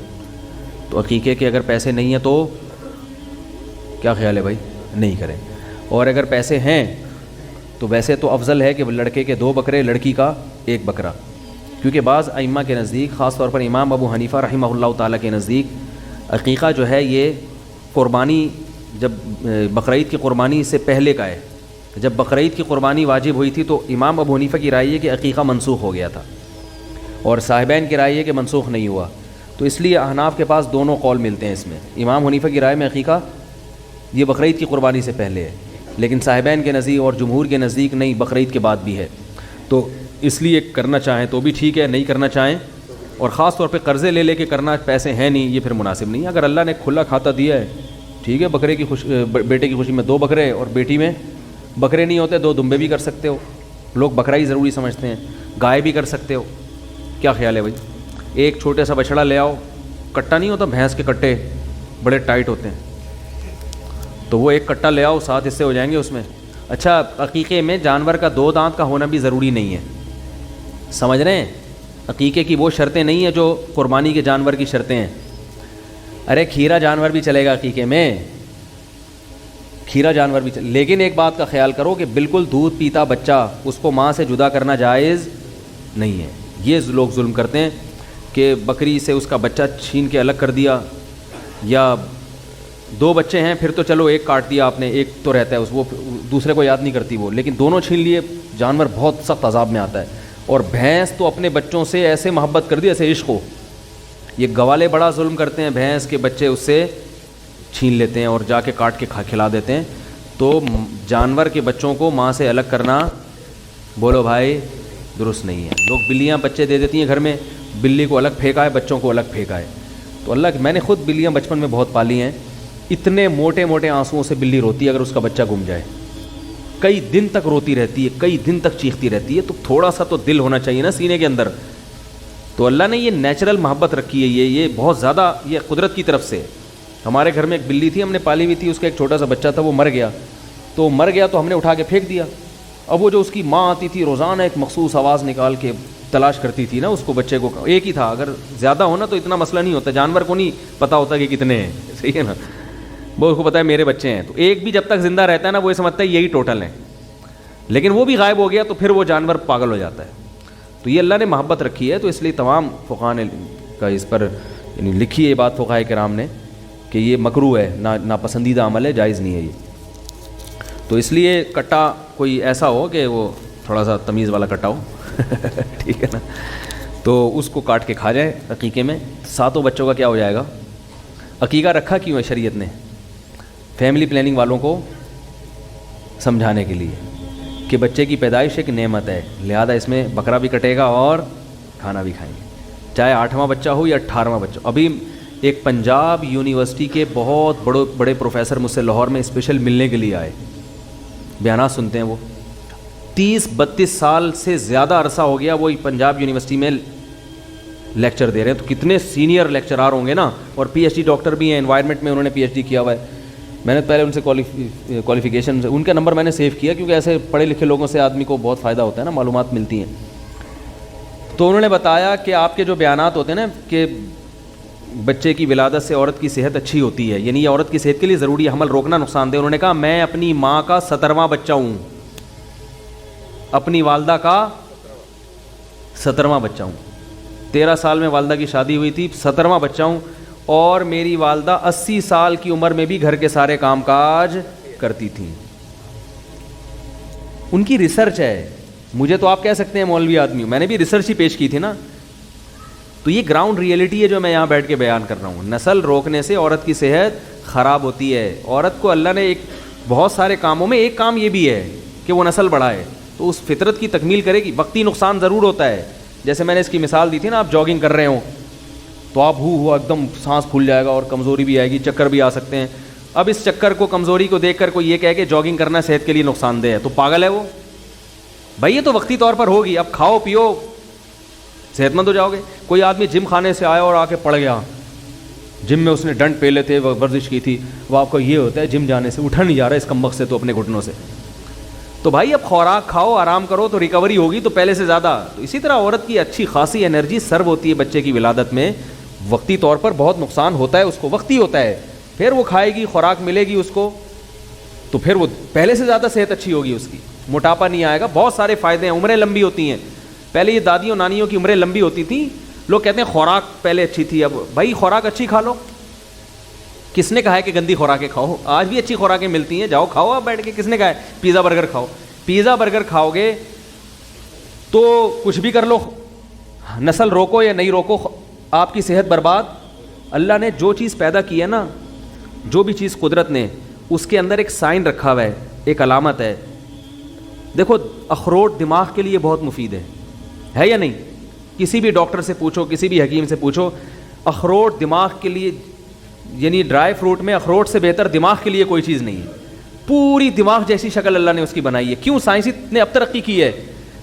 تو عقیقے کے اگر پیسے نہیں ہیں تو کیا خیال ہے بھائی؟ نہیں کریں. اور اگر پیسے ہیں تو ویسے تو افضل ہے کہ لڑکے کے 2 بکرے, لڑکی کا 1 بکرا. کیونکہ بعض ائمہ کے نزدیک, خاص طور پر امام ابو حنیفہ رحمہ اللہ تعالیٰ کے نزدیک, عقیقہ جو ہے یہ قربانی, جب بقرعید کی قربانی سے پہلے کا ہے. جب بقرعید کی قربانی واجب ہوئی تھی تو امام ابو حنیفہ کی رائے ہے کہ عقیقہ منسوخ ہو گیا تھا, اور صاحبین کی رائے ہے کہ منسوخ نہیں ہوا. تو اس لیے احناف کے پاس دونوں قول ملتے ہیں اس میں. امام حنیفہ کی رائے میں عقیقہ یہ بقرعید کی قربانی سے پہلے ہے, لیکن صاحبین کے نزدیک اور جمہور کے نزدیک نہیں, بقرعید کے بعد بھی ہے. تو اس لیے کرنا چاہیں تو بھی ٹھیک ہے, نہیں کرنا چاہیں, اور خاص طور پہ قرضے لے کے کرنا, پیسے ہیں نہیں, یہ پھر مناسب نہیں. اگر اللہ نے کھلا کھاتا دیا ہے ٹھیک ہے, بیٹے کی خوشی میں 2 بکرے, اور بیٹی میں بکرے نہیں ہوتے 2 دمبے بھی کر سکتے ہو. لوگ بکرا ہی ضروری سمجھتے ہیں, گائے بھی کر سکتے ہو. کیا خیال ہے بھائی؟ ایک چھوٹے سا بچڑا لے آؤ, کٹا نہیں ہوتا, بھینس کے کٹے بڑے ٹائٹ ہوتے ہیں, تو وہ ایک کٹا لے آؤ، 7 حصے ہو جائیں گے اس میں. اچھا عقیقے میں جانور کا 2 دانت کا ہونا بھی ضروری نہیں ہے، سمجھ رہے ہیں؟ عقیقے کی وہ شرطیں نہیں ہیں جو قربانی کے جانور کی شرطیں ہیں. ارے کھیرا جانور بھی چلے گا عقیقے میں، کھیرا جانور بھی لیکن ایک بات کا خیال کرو کہ بالکل دودھ پیتا بچہ اس کو ماں سے جدا کرنا جائز نہیں ہے. یہ لوگ ظلم کرتے ہیں کہ بکری سے اس کا بچہ چھین کے الگ کر دیا، یا 2 بچے ہیں پھر تو چلو ایک کاٹ دیا آپ نے، ایک تو رہتا ہے وہ دوسرے کو یاد نہیں کرتی وہ، لیکن دونوں چھین لیے، جانور بہت سخت عذاب میں آتا ہے. اور بھینس تو اپنے بچوں سے ایسے محبت کر دی ایسے عشق ہو. یہ گوالے بڑا ظلم کرتے ہیں، بھینس کے بچے اس سے چھین لیتے ہیں اور جا کے کاٹ کے کھلا دیتے ہیں. تو جانور کے بچوں کو ماں سے الگ کرنا بولو بھائی درست نہیں ہے. لوگ بلیاں بچے دے دیتی ہیں گھر میں، بلی کو الگ پھینکا ہے، بچوں کو الگ پھینکا ہے. تو اللہ میں نے خود بلیاں بچپن میں بہت پالی ہیں. اتنے موٹے موٹے آنسوؤں سے بلی روتی ہے اگر اس کا بچہ گم جائے، کئی دن تک روتی رہتی ہے، کئی دن تک چیختی رہتی ہے. تو تھوڑا سا تو دل ہونا چاہیے نا سینے کے اندر. تو اللہ نے یہ نیچرل محبت رکھی ہے، یہ بہت زیادہ یہ قدرت کی طرف سے. ہمارے گھر میں ایک بلی تھی، ہم نے پالی ہوئی تھی، اس کا ایک چھوٹا سا بچہ تھا، وہ مر گیا تو ہم نے اٹھا کے پھینک دیا. اب وہ جو اس کی ماں آتی تھی روزانہ ایک مخصوص آواز نکال کے تلاش کرتی تھی نا اس کو، بچے کو. ایک ہی تھا، اگر زیادہ ہونا تو اتنا مسئلہ نہیں ہوتا، جانور کو نہیں پتہ ہوتا کہ کتنے ہیں، صحیح ہے نا، وہ اس کو پتہ ہے میرے بچے ہیں. تو ایک بھی جب تک زندہ رہتا ہے نا وہ یہ سمجھتا ہے یہی ٹوٹل ہیں، لیکن وہ بھی غائب ہو گیا تو پھر وہ جانور پاگل ہو جاتا ہے. تو یہ اللہ نے محبت رکھی ہے. تو اس لیے تمام فقہاء نے کا اس پر یعنی لکھی ہے یہ بات فقہاء کرام نے کہ یہ مکروہ ہے، ناپسندیدہ عمل ہے، جائز نہیں ہے یہ. تو اس لیے کٹا کوئی ایسا ہو کہ وہ تھوڑا سا تمیز والا کٹا ہو ٹھیک ہے نا، تو اس کو کاٹ کے کھا جائے عقیقے میں. 7 بچوں کا کیا ہو جائے گا. عقیقہ رکھا کیوں ہے شریعت نے؟ فیملی پلاننگ والوں کو سمجھانے کے لیے کہ بچے کی پیدائش ایک نعمت ہے، لہذا اس میں بکرا بھی کٹے گا اور کھانا بھی کھائیں گے، چاہے 8واں بچہ ہو یا 18واں بچہ. ابھی ایک پنجاب یونیورسٹی کے بہت بڑے پروفیسر مجھ سے لاہور میں اسپیشل ملنے کے لیے آئے. بیانات سنتے ہیں وہ، 30-32 سال سے زیادہ عرصہ ہو گیا وہ پنجاب یونیورسٹی میں لیکچر دے رہے ہیں. تو کتنے سینئر لیکچرار ہوں گے نا، اور پی ایچ ڈی ڈاکٹر بھی ہیں، انوائرمنٹ میں انہوں نے پی ایچ ڈی کیا ہوا ہے. میں نے پہلے ان سے کوالیفیکیشن ان کا نمبر میں نے سیو کیا، کیونکہ ایسے پڑھے لکھے لوگوں سے آدمی کو بہت فائدہ ہوتا ہے نا، معلومات ملتی ہیں. تو انہوں نے بتایا کہ آپ کے جو بیانات ہوتے ہیں نا کہ بچے کی ولادت سے عورت کی صحت اچھی ہوتی ہے، یعنی یہ عورت کی صحت کے لیے ضروری ہے، حمل روکنا نقصان دہ. انہوں نے کہا میں اپنی ماں کا 17واں بچہ ہوں، اپنی والدہ کا 17واں بچہ ہوں. 13 سال میں والدہ کی شادی ہوئی تھی، 17واں بچہ ہوں، اور میری والدہ 80 سال کی عمر میں بھی گھر کے سارے کام کاج کرتی تھیں. ان کی ریسرچ ہے. مجھے تو آپ کہہ سکتے ہیں مولوی آدمی ہوں، میں نے بھی ریسرچ ہی پیش کی تھی نا. تو یہ گراؤنڈ ریئلٹی ہے جو میں یہاں بیٹھ کے بیان کر رہا ہوں. نسل روکنے سے عورت کی صحت خراب ہوتی ہے. عورت کو اللہ نے ایک بہت سارے کاموں میں ایک کام یہ بھی ہے کہ وہ نسل بڑھائے، تو اس فطرت کی تکمیل کرے گی. وقتی نقصان ضرور ہوتا ہے، جیسے میں نے اس کی مثال دی تھی نا، آپ جاگنگ کر رہے ہوں تو آپ ہوا ایک دم سانس پھول جائے گا اور کمزوری بھی آئے گی، چکر بھی آ سکتے ہیں. اب اس چکر کو، کمزوری کو دیکھ کر کوئی یہ کہے کہ جاگنگ کرنا صحت کے لیے نقصان دہ ہے، تو پاگل ہے وہ. بھائی یہ تو وقتی طور پر ہوگی، اب کھاؤ پیو صحت مند ہو جاؤ گے. کوئی آدمی جم خانے سے آیا اور آ کے پڑ گیا، جم میں اس نے ڈنڈ پہلے تھے، ورزش کی تھی، وہ آپ کو یہ ہوتا ہے جم جانے سے اٹھا نہیں جا رہا اس کمبخت سے تو اپنے گھٹنوں سے. تو بھائی اب خوراک کھاؤ، آرام کرو تو ریکوری ہوگی تو پہلے سے زیادہ. تو اسی طرح عورت کی اچھی خاصی انرجی سرو ہوتی ہے بچے کی ولادت میں. وقتی طور پر بہت نقصان ہوتا ہے اس کو، وقتی ہوتا ہے، پھر وہ کھائے گی، خوراک ملے گی اس کو، تو پھر وہ پہلے سے زیادہ صحت اچھی ہوگی اس کی، موٹاپا نہیں آئے گا، بہت سارے فائدے ہیں، عمریں لمبی ہوتی ہیں. پہلے یہ دادیوں نانیوں کی عمریں لمبی ہوتی تھیں، لوگ کہتے ہیں خوراک پہلے اچھی تھی. اب بھائی خوراک اچھی کھا لو، کس نے کہا ہے کہ گندی خوراکیں کھاؤ؟ آج بھی اچھی خوراکیں ملتی ہیں، جاؤ کھاؤ آپ بیٹھ کے. کس نے کہا ہے پیزا برگر کھاؤ؟ پیزا برگر کھاؤ گے تو کچھ بھی کر لو، نسل روکو یا نہیں روکو، آپ کی صحت برباد. اللہ نے جو چیز پیدا کی ہے نا، جو بھی چیز قدرت نے، اس کے اندر ایک سائن رکھا ہوا ہے، ایک علامت ہے. دیکھو اخروٹ دماغ کے لیے بہت مفید ہے یا نہیں؟ کسی بھی ڈاکٹر سے پوچھو، کسی بھی حکیم سے پوچھو، اخروٹ دماغ کے لیے، یعنی ڈرائی فروٹ میں اخروٹ سے بہتر دماغ کے لیے کوئی چیز نہیں ہے. پوری دماغ جیسی شکل اللہ نے اس کی بنائی ہے. کیوں؟ سائنس نے اب ترقی کی ہے.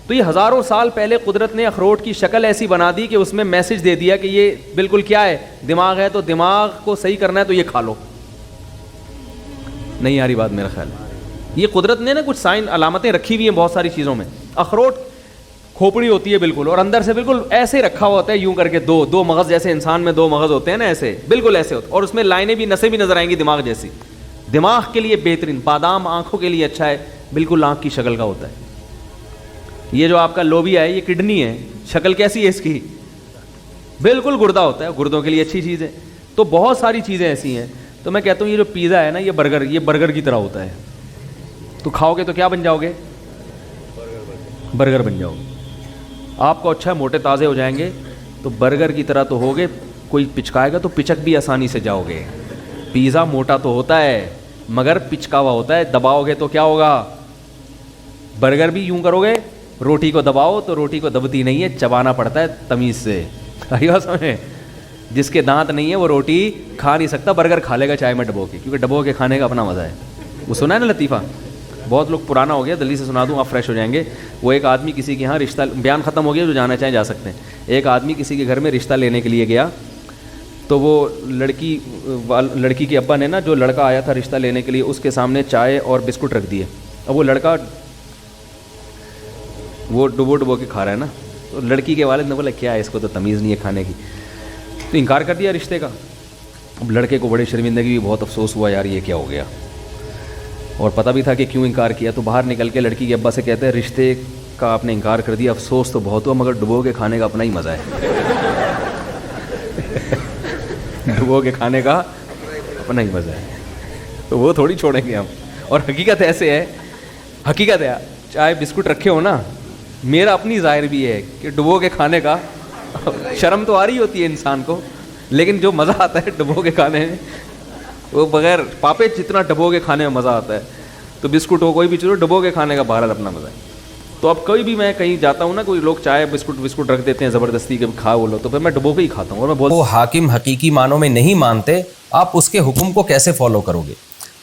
تو یہ ہزاروں سال پہلے قدرت نے اخروٹ کی شکل ایسی بنا دی کہ اس میں میسج دے دیا کہ یہ بالکل کیا ہے، دماغ ہے، تو دماغ کو صحیح کرنا ہے تو یہ کھا لو. نہیں آ رہی بات میرا خیال ہے. یہ قدرت نے نا کچھ سائن علامتیں رکھی ہوئی ہیں بہت ساری چیزوں میں. اخروٹ کھوپڑی ہوتی ہے بالکل, اور اندر سے بالکل ایسے رکھا ہوا ہوتا ہے یوں کر کے, دو مغز جیسے انسان میں 2 مغز ہوتے ہیں نا, ایسے بالکل ایسے ہوتے, اور اس میں لائنیں بھی, نسیں بھی نظر آئیں گی دماغ جیسی. دماغ کے لیے بہترین, بادام آنکھوں کے لیے اچھا ہے, بالکل آنکھ کی شکل کا ہوتا ہے. یہ جو آپ کا لوبیا ہے یہ کڈنی ہے, شکل کیسی ہے اس کی, بالکل گردہ ہوتا ہے, گردوں کے لیے اچھی چیز ہے. تو بہت ساری چیزیں ایسی ہیں. تو میں کہتا ہوں یہ جو پیزا ہے نا یہ برگر کی طرح ہوتا ہے. تو کھاؤ گے تو کیا بن جاؤ گے, برگر بن جاؤ گے. آپ کو اچھا موٹے تازے ہو جائیں گے تو برگر کی طرح تو ہوگے, کوئی پچکائے گا تو پچک بھی آسانی سے جاؤ گے. پیزا موٹا تو ہوتا ہے مگر پچکا ہوا ہوتا ہے, دباؤ گے تو کیا ہوگا. برگر بھی یوں کرو گے, روٹی کو دباؤ تو روٹی کو دبتی نہیں ہے, چبانا پڑتا ہے تمیز سے. سمجھے, جس کے دانت نہیں ہے وہ روٹی کھا نہیں سکتا, برگر کھا لے گا چائے میں ڈبو کے, کیونکہ ڈبو کے کھانے کا اپنا مزہ ہے. وہ سنا ہے نا لطیفہ, بہت لوگ پرانا ہو گیا, جلدی سے سنا دوں آپ فریش ہو جائیں گے. وہ ایک آدمی کسی کے یہاں رشتہ, بیان ختم ہو گیا, جو جانا چاہیں جا سکتے ہیں. ایک آدمی کسی کے گھر میں رشتہ لینے کے لیے گیا, تو وہ لڑکی کے ابا نے نا, جو لڑکا آیا تھا رشتہ لینے کے لیے, اس کے سامنے چائے اور بسکٹ رکھ دیے. اب وہ لڑکا وہ ڈبو کے کھا رہا ہے نا, تو لڑکی کے والد نے بولا کیا ہے اس کو تو تمیز نہیں ہے کھانے کی, تو انکار کر دیا رشتے کا. اب لڑکے کو بڑی شرمندگی بھی, بہت افسوس ہوا یار یہ کیا ہو گیا, اور پتہ بھی تھا کہ کیوں انکار کیا. تو باہر نکل کے لڑکی کے ابا سے کہتے ہیں رشتے کا آپ نے انکار کر دیا, افسوس تو بہت ہوا مگر ڈبو کے کھانے کا اپنا ہی مزہ ہے. ڈبو کے کھانے کا اپنا ہی مزہ ہے, تو وہ تھوڑی چھوڑیں گے ہم. اور حقیقت ایسے ہے, حقیقت ہے, چائے بسکٹ رکھے ہو نا, میرا اپنی ظاہر بھی ہے کہ ڈبو کے کھانے کا شرم تو آ رہی ہوتی ہے انسان کو, لیکن جو مزہ آتا ہے ڈبو کے کھانے میں, وہ بغیر پاپے جتنا ڈبو کے کھانے میں مزہ آتا ہے. تو بسکٹ ہو کوئی بھی چیز ہو, ڈبو کے کھانے کا بہرحال اپنا مزہ ہے. تو اب کوئی بھی میں کہیں جاتا ہوں نا, کوئی لوگ چائے بسکٹ رکھ دیتے ہیں زبردستی کہ کھا وہ لو, تو پھر میں ڈبو کے ہی کھاتا ہوں. اور میں وہ حاکم حقیقی معنوں میں نہیں مانتے, آپ اس کے حکم کو کیسے فالو کرو گے؟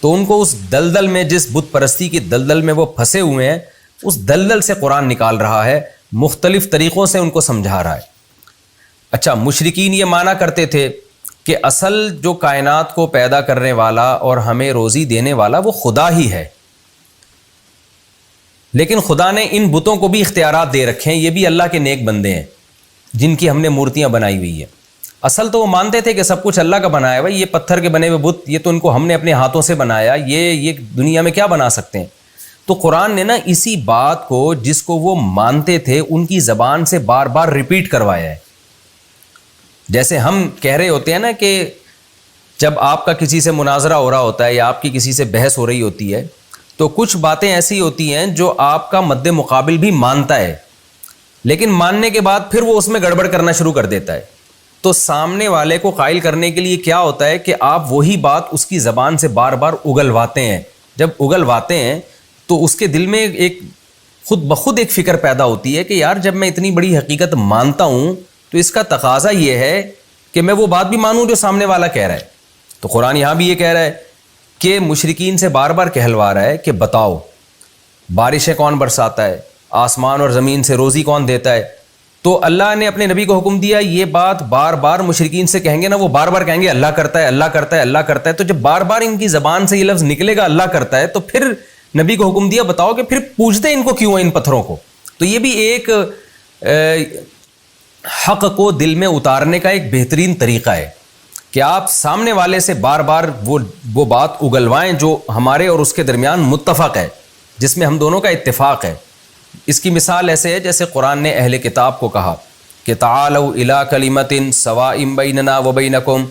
تو ان کو اس دلدل میں, جس بت پرستی کی دلدل میں وہ پھنسے ہوئے ہیں, اس دلدل سے قرآن نکال رہا ہے, مختلف طریقوں سے ان کو سمجھا رہا ہے. اچھا, مشرکین یہ مانا کرتے تھے کہ اصل جو کائنات کو پیدا کرنے والا اور ہمیں روزی دینے والا وہ خدا ہی ہے, لیکن خدا نے ان بتوں کو بھی اختیارات دے رکھے ہیں, یہ بھی اللہ کے نیک بندے ہیں جن کی ہم نے مورتیاں بنائی ہوئی ہیں. اصل تو وہ مانتے تھے کہ سب کچھ اللہ کا بنایا ہوا, یہ پتھر کے بنے ہوئے بت, یہ تو ان کو ہم نے اپنے ہاتھوں سے بنایا, یہ دنیا میں کیا بنا سکتے ہیں. تو قرآن نے نا اسی بات کو, جس کو وہ مانتے تھے, ان کی زبان سے بار بار ریپیٹ کروایا ہے. جیسے ہم کہہ رہے ہوتے ہیں نا کہ جب آپ کا کسی سے مناظرہ ہو رہا ہوتا ہے یا آپ کی کسی سے بحث ہو رہی ہوتی ہے, تو کچھ باتیں ایسی ہوتی ہیں جو آپ کا مد مقابل بھی مانتا ہے, لیکن ماننے کے بعد پھر وہ اس میں گڑبڑ کرنا شروع کر دیتا ہے. تو سامنے والے کو قائل کرنے کے لیے کیا ہوتا ہے کہ آپ وہی بات اس کی زبان سے بار بار اگلواتے ہیں. جب اگلواتے ہیں تو اس کے دل میں ایک خود بخود ایک فکر پیدا ہوتی ہے کہ یار جب میں اتنی بڑی حقیقت مانتا ہوں تو اس کا تقاضا یہ ہے کہ میں وہ بات بھی مانوں جو سامنے والا کہہ رہا ہے. تو قرآن یہاں بھی یہ کہہ رہا ہے کہ مشرکین سے بار بار کہلوا رہا ہے کہ بتاؤ بارشیں کون برساتا ہے, آسمان اور زمین سے روزی کون دیتا ہے. تو اللہ نے اپنے نبی کو حکم دیا, یہ بات بار بار مشرکین سے کہیں گے نا, وہ بار بار کہیں گے اللہ کرتا ہے, اللہ کرتا ہے, اللہ کرتا ہے. تو جب بار بار ان کی زبان سے یہ لفظ نکلے گا اللہ کرتا ہے, تو پھر نبی کو حکم دیا بتاؤ کہ پھر پوچھتے ان کو کیوں ان پتھروں کو. تو یہ بھی ایک حق کو دل میں اتارنے کا ایک بہترین طریقہ ہے کہ آپ سامنے والے سے بار بار وہ بات اگلوائیں جو ہمارے اور اس کے درمیان متفق ہے, جس میں ہم دونوں کا اتفاق ہے. اس کی مثال ایسے ہے جیسے قرآن نے اہل کتاب کو کہا کہ تعالوا الی کلمۃ سواء بیننا وبینکم,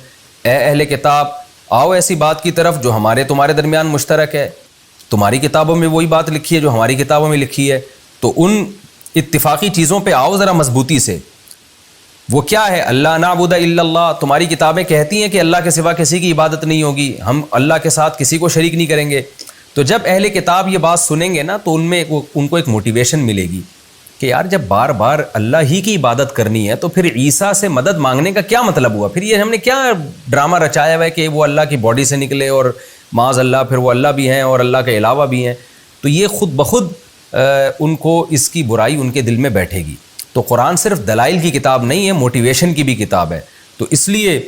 اے اہل کتاب آؤ ایسی بات کی طرف جو ہمارے تمہارے درمیان مشترک ہے. تمہاری کتابوں میں وہی بات لکھی ہے جو ہماری کتابوں میں لکھی ہے, تو ان اتفاقی چیزوں پہ آؤ ذرا مضبوطی سے. وہ کیا ہے؟ اللہ نعبد الا اللہ, تمہاری کتابیں کہتی ہیں کہ اللہ کے سوا کسی کی عبادت نہیں ہوگی, ہم اللہ کے ساتھ کسی کو شریک نہیں کریں گے. تو جب اہل کتاب یہ بات سنیں گے نا تو ان کو ایک موٹیویشن ملے گی کہ یار جب بار بار اللہ ہی کی عبادت کرنی ہے تو پھر عیسیٰ سے مدد مانگنے کا کیا مطلب ہوا؟ پھر یہ ہم نے کیا ڈرامہ رچایا ہوا ہے کہ وہ اللہ کی باڈی سے نکلے اور معاذ اللہ پھر وہ اللہ بھی ہیں اور اللہ کے علاوہ بھی ہیں. تو یہ خود بخود ان کو اس کی برائی ان کے دل میں بیٹھے گی. تو قرآن صرف دلائل کی کتاب نہیں ہے, موٹیویشن کی بھی کتاب ہے. تو اس لیے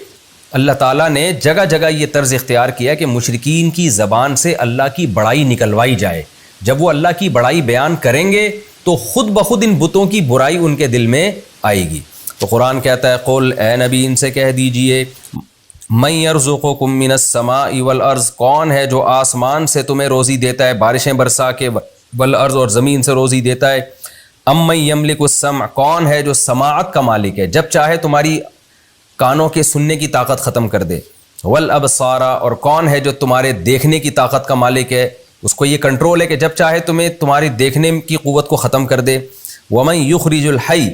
اللہ تعالیٰ نے جگہ جگہ یہ طرز اختیار کیا کہ مشرکین کی زبان سے اللہ کی بڑائی نکلوائی جائے. جب وہ اللہ کی بڑائی بیان کریں گے تو خود بخود ان بتوں کی برائی ان کے دل میں آئے گی. تو قرآن کہتا ہے قل اے نبی ان سے کہہ دیجئے من یرزقکم من السماء والارض، کون ہے جو آسمان سے تمہیں روزی دیتا ہے بارشیں برسا کے، والارض اور زمین سے روزی دیتا ہے. امن یملک السمع، کون ہے جو سماعت کا مالک ہے، جب چاہے تمہاری کانوں کے سننے کی طاقت ختم کر دے. والابصار، اور کون ہے جو تمہارے دیکھنے کی طاقت کا مالک ہے، اس کو یہ کنٹرول ہے کہ جب چاہے تمہیں تمہاری دیکھنے کی قوت کو ختم کر دے. ومن یخرج الحی،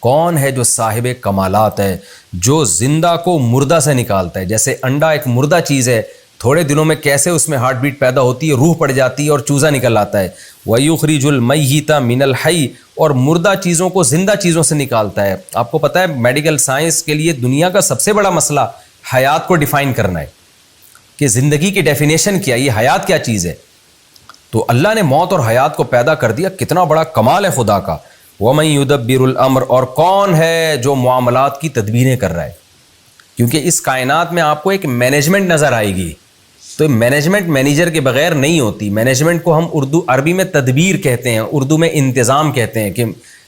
کون ہے جو صاحب کمالات ہے، جو زندہ کو مردہ سے نکالتا ہے. جیسے انڈا ایک مردہ چیز ہے، تھوڑے دنوں میں کیسے اس میں ہارٹ بیٹ پیدا ہوتی ہے، روح پڑ جاتی ہے اور چوزا نکل آتا ہے. وَيُخْرِجُ الْمَيِّتَ مِنَ الْحَيِّ، اور مردہ چیزوں کو زندہ چیزوں سے نکالتا ہے. آپ کو پتہ ہے میڈیکل سائنس کے لیے دنیا کا سب سے بڑا مسئلہ حیات کو ڈیفائن کرنا ہے کہ زندگی کی ڈیفینیشن کیا، یہ حیات کیا چیز ہے. تو اللہ نے موت اور حیات کو پیدا کر دیا، کتنا بڑا کمال ہے خدا کا. وَمَن يُدَبِّرُ الْأَمْرَ، اور کون ہے جو معاملات کی تدبیریں کر رہا ہے. کیونکہ اس کائنات میں آپ کو ایک مینجمنٹ نظر آئے گی، تو مینجمنٹ مینیجر کے بغیر نہیں ہوتی. مینجمنٹ کو ہم عربی میں تدبیر کہتے ہیں، اردو میں انتظام کہتے ہیں، کہ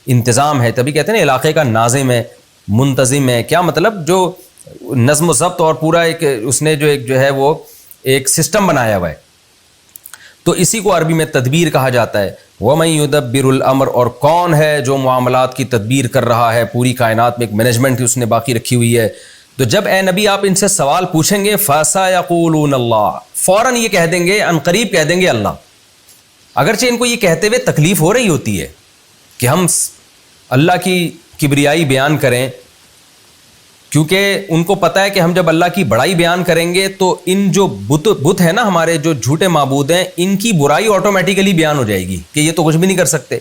انتظام ہے. تبھی کہتے ہیں نا علاقے کا ناظم ہے، منتظم ہے. کیا مطلب؟ جو نظم و ضبط اور پورا ایک اس نے جو ہے وہ ایک سسٹم بنایا ہوا ہے. تو اسی کو عربی میں تدبیر کہا جاتا ہے. وَمَن يُدَبِّرُ الْأَمْرَ، اور کون ہے جو معاملات کی تدبیر کر رہا ہے. پوری کائنات میں ایک مینجمنٹ اس نے باقی رکھی ہوئی ہے. تو جب اے نبی آپ ان سے سوال پوچھیں گے فَسَيَقُولُونَ اللَّهُ، فوراً یہ کہہ دیں گے، عن قریب کہہ دیں گے اللہ. اگرچہ ان کو یہ کہتے ہوئے تکلیف ہو رہی ہوتی ہے کہ ہم اللہ کی کبریائی بیان کریں، کیونکہ ان کو پتہ ہے کہ ہم جب اللہ کی بڑائی بیان کریں گے تو ان جو بت ہیں نا ہمارے، جو جھوٹے معبود ہیں، ان کی برائی آٹومیٹیکلی بیان ہو جائے گی کہ یہ تو کچھ بھی نہیں کر سکتے.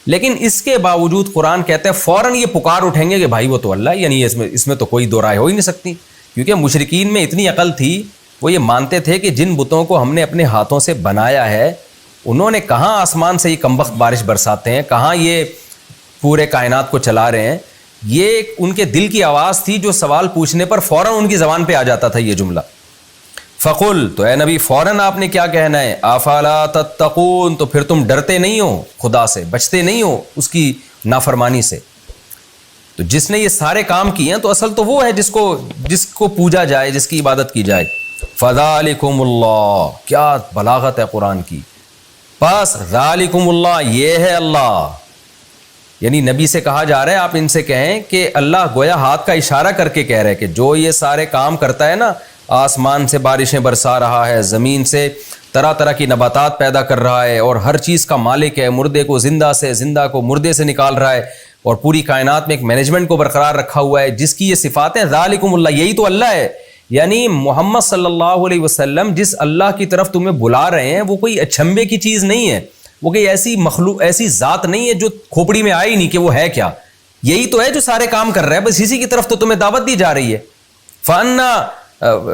لیکن اس کے باوجود قرآن کہتا ہے فوراً یہ پکار اٹھیں گے کہ بھائی وہ تو اللہ ہے. یعنی اس میں تو کوئی دو رائے ہو ہی نہیں سکتی. کیونکہ مشرکین میں اتنی عقل تھی، وہ یہ مانتے تھے کہ جن بتوں کو ہم نے اپنے ہاتھوں سے بنایا ہے، انہوں نے کہاں آسمان سے یہ کمبخت بارش برساتے ہیں، کہاں یہ پورے کائنات کو چلا رہے ہیں. یہ ان کے دل کی آواز تھی جو سوال پوچھنے پر فوراً ان کی زبان پہ آ جاتا تھا یہ جملہ. فقل، تو اے نبی فوراً آپ نے کیا کہنا ہے، افلا تتقون، تو پھر تم ڈرتے نہیں ہو خدا سے، بچتے نہیں ہو اس کی نافرمانی سے. تو جس نے یہ سارے کام کیے ہیں تو اصل تو وہ ہے جس کو پوجا جائے، جس کی عبادت کی جائے. فذالکم اللہ، کیا بلاغت ہے قرآن کی. پس ذالکم اللہ، یہ ہے اللہ. یعنی نبی سے کہا جا رہا ہے آپ ان سے کہیں کہ اللہ گویا ہاتھ کا اشارہ کر کے کہہ رہے کہ جو یہ سارے کام کرتا ہے نا، آسمان سے بارشیں برسا رہا ہے، زمین سے طرح طرح کی نباتات پیدا کر رہا ہے، اور ہر چیز کا مالک ہے، مردے کو زندہ سے، زندہ کو مردے سے نکال رہا ہے، اور پوری کائنات میں ایک مینجمنٹ کو برقرار رکھا ہوا ہے، جس کی یہ صفات ہیں. ذالکم اللہ، یہی تو اللہ ہے. یعنی محمد صلی اللہ علیہ وسلم جس اللہ کی طرف تمہیں بلا رہے ہیں وہ کوئی اچھمبے کی چیز نہیں ہے، وہ کوئی ایسی مخلوق، ایسی ذات نہیں ہے جو کھوپڑی میں آئی نہیں کہ وہ ہے کیا. یہی تو ہے جو سارے کام کر رہا ہے، بس اسی کی طرف تو تمہیں دعوت دی جا رہی ہے.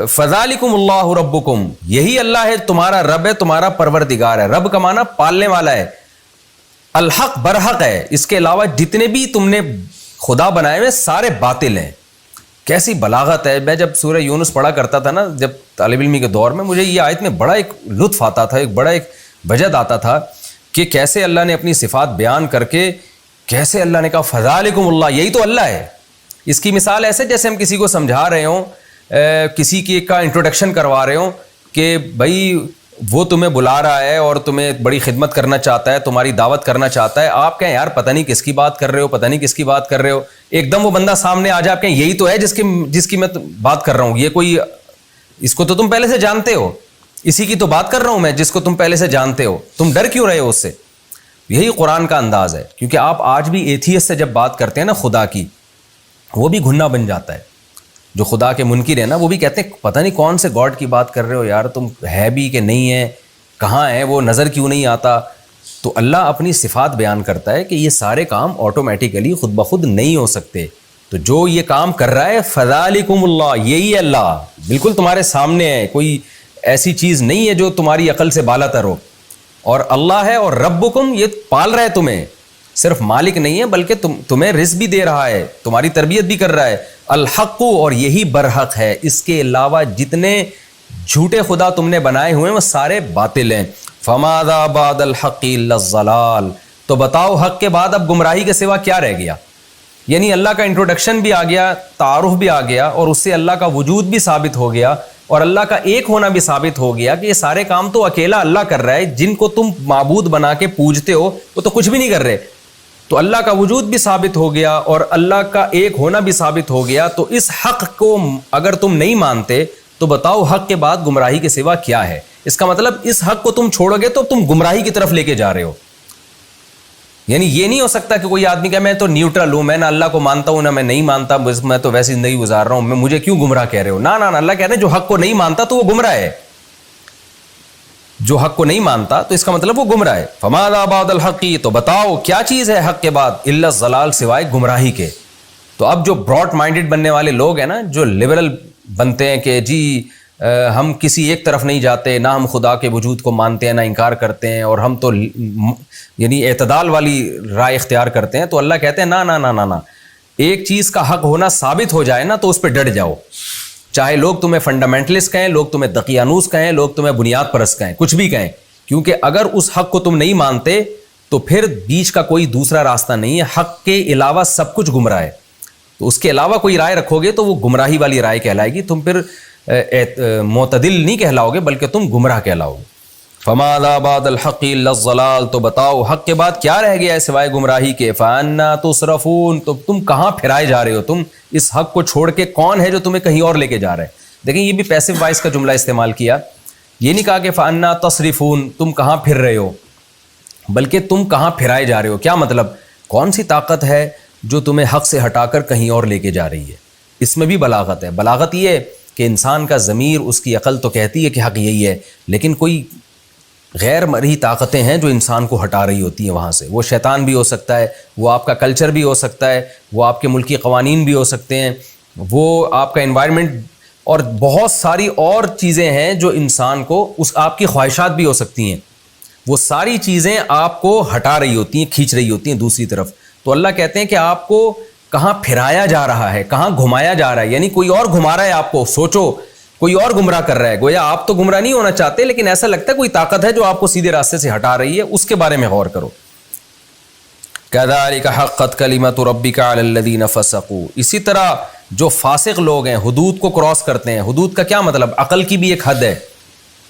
فذالکم اللہ ربکم، یہی اللہ ہے تمہارا رب ہے، تمہارا پروردگار ہے. رب کا معنی پالنے والا ہے. الحق، برحق ہے. اس کے علاوہ جتنے بھی تم نے خدا بنائے ہوئے سارے باطل ہیں. کیسی بلاغت ہے. میں جب سورہ یونس پڑھا کرتا تھا نا جب طالب علمی کے دور میں، مجھے یہ آیت میں بڑا ایک لطف آتا تھا، ایک بڑا ایک وجد آتا تھا کہ کیسے اللہ نے اپنی صفات بیان کر کے کیسے اللہ نے کہا فذالکم اللہ، یہی تو اللہ ہے. اس کی مثال ایسے جیسے ہم کسی کو سمجھا رہے ہوں، کسی کی کا انٹروڈکشن کروا رہے ہوں کہ بھائی وہ تمہیں بلا رہا ہے اور تمہیں بڑی خدمت کرنا چاہتا ہے، تمہاری دعوت کرنا چاہتا ہے. آپ کہیں یار پتہ نہیں کس کی بات کر رہے ہو، پتہ نہیں کس کی بات کر رہے ہو. ایک دم وہ بندہ سامنے آ جائے، آپ کہیں یہی تو ہے جس کی میں بات کر رہا ہوں. یہ کوئی، اس کو تو تم پہلے سے جانتے ہو، اسی کی تو بات کر رہا ہوں میں جس کو تم پہلے سے جانتے ہو. تم ڈر کیوں رہے ہو اس سے؟ یہی قرآن کا انداز ہے. کیونکہ آپ آج بھی ایتھیسٹ سے جب بات کرتے ہیں نا خدا کی، وہ بھی گھننا بن جاتا ہے. جو خدا کے منکر ہیں نا، وہ بھی کہتے ہیں پتہ نہیں کون سے گاڈ کی بات کر رہے ہو یار، تم ہے بھی کہ نہیں ہے، کہاں ہے وہ، نظر کیوں نہیں آتا. تو اللہ اپنی صفات بیان کرتا ہے کہ یہ سارے کام آٹومیٹیکلی خود بخود نہیں ہو سکتے. تو جو یہ کام کر رہا ہے فذالکم اللہ، یہی ہے اللہ، بالکل تمہارے سامنے ہے. کوئی ایسی چیز نہیں ہے جو تمہاری عقل سے بالا تر ہو. اور اللہ ہے، اور ربکم، یہ پال رہا ہے تمہیں. صرف مالک نہیں ہے بلکہ تمہیں رزق بھی دے رہا ہے, تمہاری تربیت بھی کر رہا ہے. الحق, اور یہی برحق ہے, اس کے علاوہ جتنے جھوٹے خدا تم نے بنائے ہوئے ہیں وہ سارے باطل ہیں. فماذا بعد الحق الا الضلال, تو بتاؤ حق کے بعد اب گمراہی کے سوا کیا رہ گیا. یعنی اللہ کا انٹروڈکشن بھی آ گیا, تعارف بھی آ گیا, اور اس سے اللہ کا وجود بھی ثابت ہو گیا, اور اللہ کا ایک ہونا بھی ثابت ہو گیا کہ یہ سارے کام تو اکیلا اللہ کر رہا ہے. جن کو تم معبود بنا کے پوجتے ہو وہ تو کچھ بھی نہیں کر رہے. تو اللہ کا وجود بھی ثابت ہو گیا اور اللہ کا ایک ہونا بھی ثابت ہو گیا. تو اس حق کو اگر تم نہیں مانتے تو بتاؤ حق کے بعد گمراہی کے سوا کیا ہے. اس کا مطلب اس حق کو تم چھوڑو گے تو تم گمراہی کی طرف لے کے جا رہے ہو. یعنی یہ نہیں ہو سکتا کہ کوئی آدمی کہ میں تو نیوٹرل ہوں, میں نہ اللہ کو مانتا ہوں نہ میں نہیں مانتا, میں تو ویسی زندگی گزار رہا ہوں, میں مجھے کیوں گمراہ کہہ رہے ہو. نہ اللہ کہہ رہے ہیں جو حق کو نہیں مانتا تو وہ گمراہ ہے, جو حق کو نہیں مانتا تو اس کا مطلب وہ گمراہ ہے. فماذا بعد الحق, تو بتاؤ کیا چیز ہے حق کے بعد, الا الضلال, سوائے گمراہی کے. تو اب جو براڈ مائنڈڈ بننے والے لوگ ہیں نا, جو لبرل بنتے ہیں کہ جی ہم کسی ایک طرف نہیں جاتے, نہ ہم خدا کے وجود کو مانتے ہیں نہ انکار کرتے ہیں, اور ہم تو یعنی اعتدال والی رائے اختیار کرتے ہیں. تو اللہ کہتے ہیں نہ, ایک چیز کا حق ہونا ثابت ہو جائے نا تو اس پہ ڈٹ جاؤ. چاہے لوگ تمہیں فنڈامنٹلسٹ کہیں, لوگ تمہیں دقیانوس کہیں, لوگ تمہیں بنیاد پرست کہیں, کچھ بھی کہیں, کیونکہ اگر اس حق کو تم نہیں مانتے تو پھر بیچ کا کوئی دوسرا راستہ نہیں ہے. حق کے علاوہ سب کچھ گمراہ ہے. تو اس کے علاوہ کوئی رائے رکھو گے تو وہ گمراہی والی رائے کہلائے گی. تم پھر معتدل نہیں کہلاؤ گے بلکہ تم گمراہ کہلاؤ گے. فماذا بعد الحق الا الضلال, تو بتاؤ حق کے بعد کیا رہ گیا ہے سوائے گمراہی کے. فانا تصرفون, تو تم کہاں پھرائے جا رہے ہو, تم اس حق کو چھوڑ کے کون ہے جو تمہیں کہیں اور لے کے جا رہا ہے. دیکھیں یہ بھی پیسو وائس کا جملہ استعمال کیا, یہ نہیں کہا کہ فانا تصرفون, تم کہاں پھر رہے ہو, بلکہ تم کہاں پھرائے جا رہے ہو. کیا مطلب, کون سی طاقت ہے جو تمہیں حق سے ہٹا کر کہیں اور لے کے جا رہی ہے. اس میں بھی بلاغت ہے. بلاغت یہ کہ انسان کا ضمیر, اس کی عقل تو کہتی ہے کہ حق یہی ہے, لیکن کوئی غیر مرئی طاقتیں ہیں جو انسان کو ہٹا رہی ہوتی ہیں وہاں سے. وہ شیطان بھی ہو سکتا ہے, وہ آپ کا کلچر بھی ہو سکتا ہے, وہ آپ کے ملکی قوانین بھی ہو سکتے ہیں, وہ آپ کا انوائرمنٹ, اور بہت ساری اور چیزیں ہیں جو انسان کو, آپ کی خواہشات بھی ہو سکتی ہیں, وہ ساری چیزیں آپ کو ہٹا رہی ہوتی ہیں, کھینچ رہی ہوتی ہیں دوسری طرف. تو اللہ کہتے ہیں کہ آپ کو کہاں پھرایا جا رہا ہے, کہاں گھمایا جا رہا ہے, یعنی کوئی اور گھما رہا ہے آپ کو. سوچو کوئی اور گمراہ کر رہا ہے, گویا آپ تو گمراہ نہیں ہونا چاہتے لیکن ایسا لگتا ہے کوئی طاقت ہے جو آپ کو سیدھے راستے سے ہٹا رہی ہے. اس کے بارے میں غور کرو. كذلك حقت كلمۃ ربك على الذين فسقوا, اسی طرح جو فاسق لوگ ہیں, حدود کو کراس کرتے ہیں. حدود کا کیا مطلب, عقل کی بھی ایک حد ہے,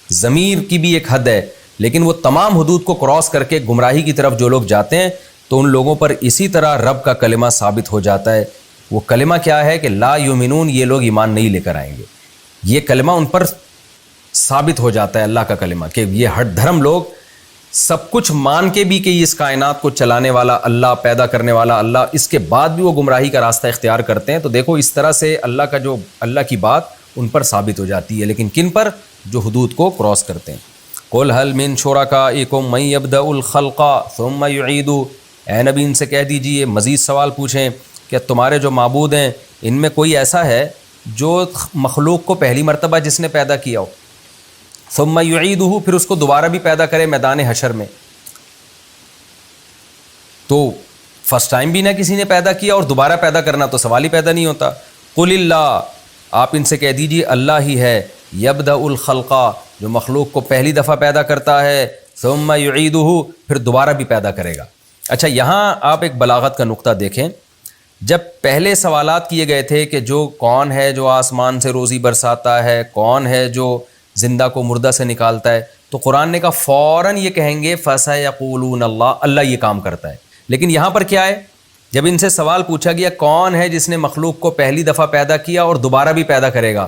ضمیر کی بھی ایک حد ہے, لیکن وہ تمام حدود کو کراس کر کے گمراہی کی طرف جو لوگ جاتے ہیں تو ان لوگوں پر اسی طرح رب کا کلمہ ثابت ہو جاتا ہے. وہ کلمہ کیا ہے کہ لا یؤمنون, یہ لوگ ایمان نہیں لے کر آئیں گے. یہ کلمہ ان پر ثابت ہو جاتا ہے, اللہ کا کلمہ, کہ یہ ہٹ دھرم لوگ سب کچھ مان کے بھی کہ اس کائنات کو چلانے والا اللہ, پیدا کرنے والا اللہ, اس کے بعد بھی وہ گمراہی کا راستہ اختیار کرتے ہیں. تو دیکھو اس طرح سے اللہ کی بات ان پر ثابت ہو جاتی ہے. لیکن کن پر, جو حدود کو کراس کرتے ہیں. قل هل من شرکائکم من یبدأ الخلق ثم یعید, اے نبی ان سے کہہ دیجئے, مزید سوال پوچھیں کہ تمہارے جو معبود ہیں ان میں کوئی ایسا ہے جو مخلوق کو پہلی مرتبہ جس نے پیدا کیا ہو, ثم یعیدہ, پھر اس کو دوبارہ بھی پیدا کرے میدان حشر میں. تو فرسٹ ٹائم بھی نہ کسی نے پیدا کیا اور دوبارہ پیدا کرنا تو سوال ہی پیدا نہیں ہوتا. قل اللہ, آپ ان سے کہہ دیجیے اللہ ہی ہے, یبدأ الخلق, جو مخلوق کو پہلی دفعہ پیدا کرتا ہے, ثم یعیدہ, پھر دوبارہ بھی پیدا کرے گا. اچھا یہاں آپ ایک بلاغت کا نقطہ دیکھیں. جب پہلے سوالات کیے گئے تھے کہ جو کون ہے جو آسمان سے روزی برساتا ہے, کون ہے جو زندہ کو مردہ سے نکالتا ہے, تو قرآن نے کہا فوراً یہ کہیں گے فَسَيَقُولُونَ اللَّهُ, اللہ یہ کام کرتا ہے. لیکن یہاں پر کیا ہے, جب ان سے سوال پوچھا گیا کون ہے جس نے مخلوق کو پہلی دفعہ پیدا کیا اور دوبارہ بھی پیدا کرے گا,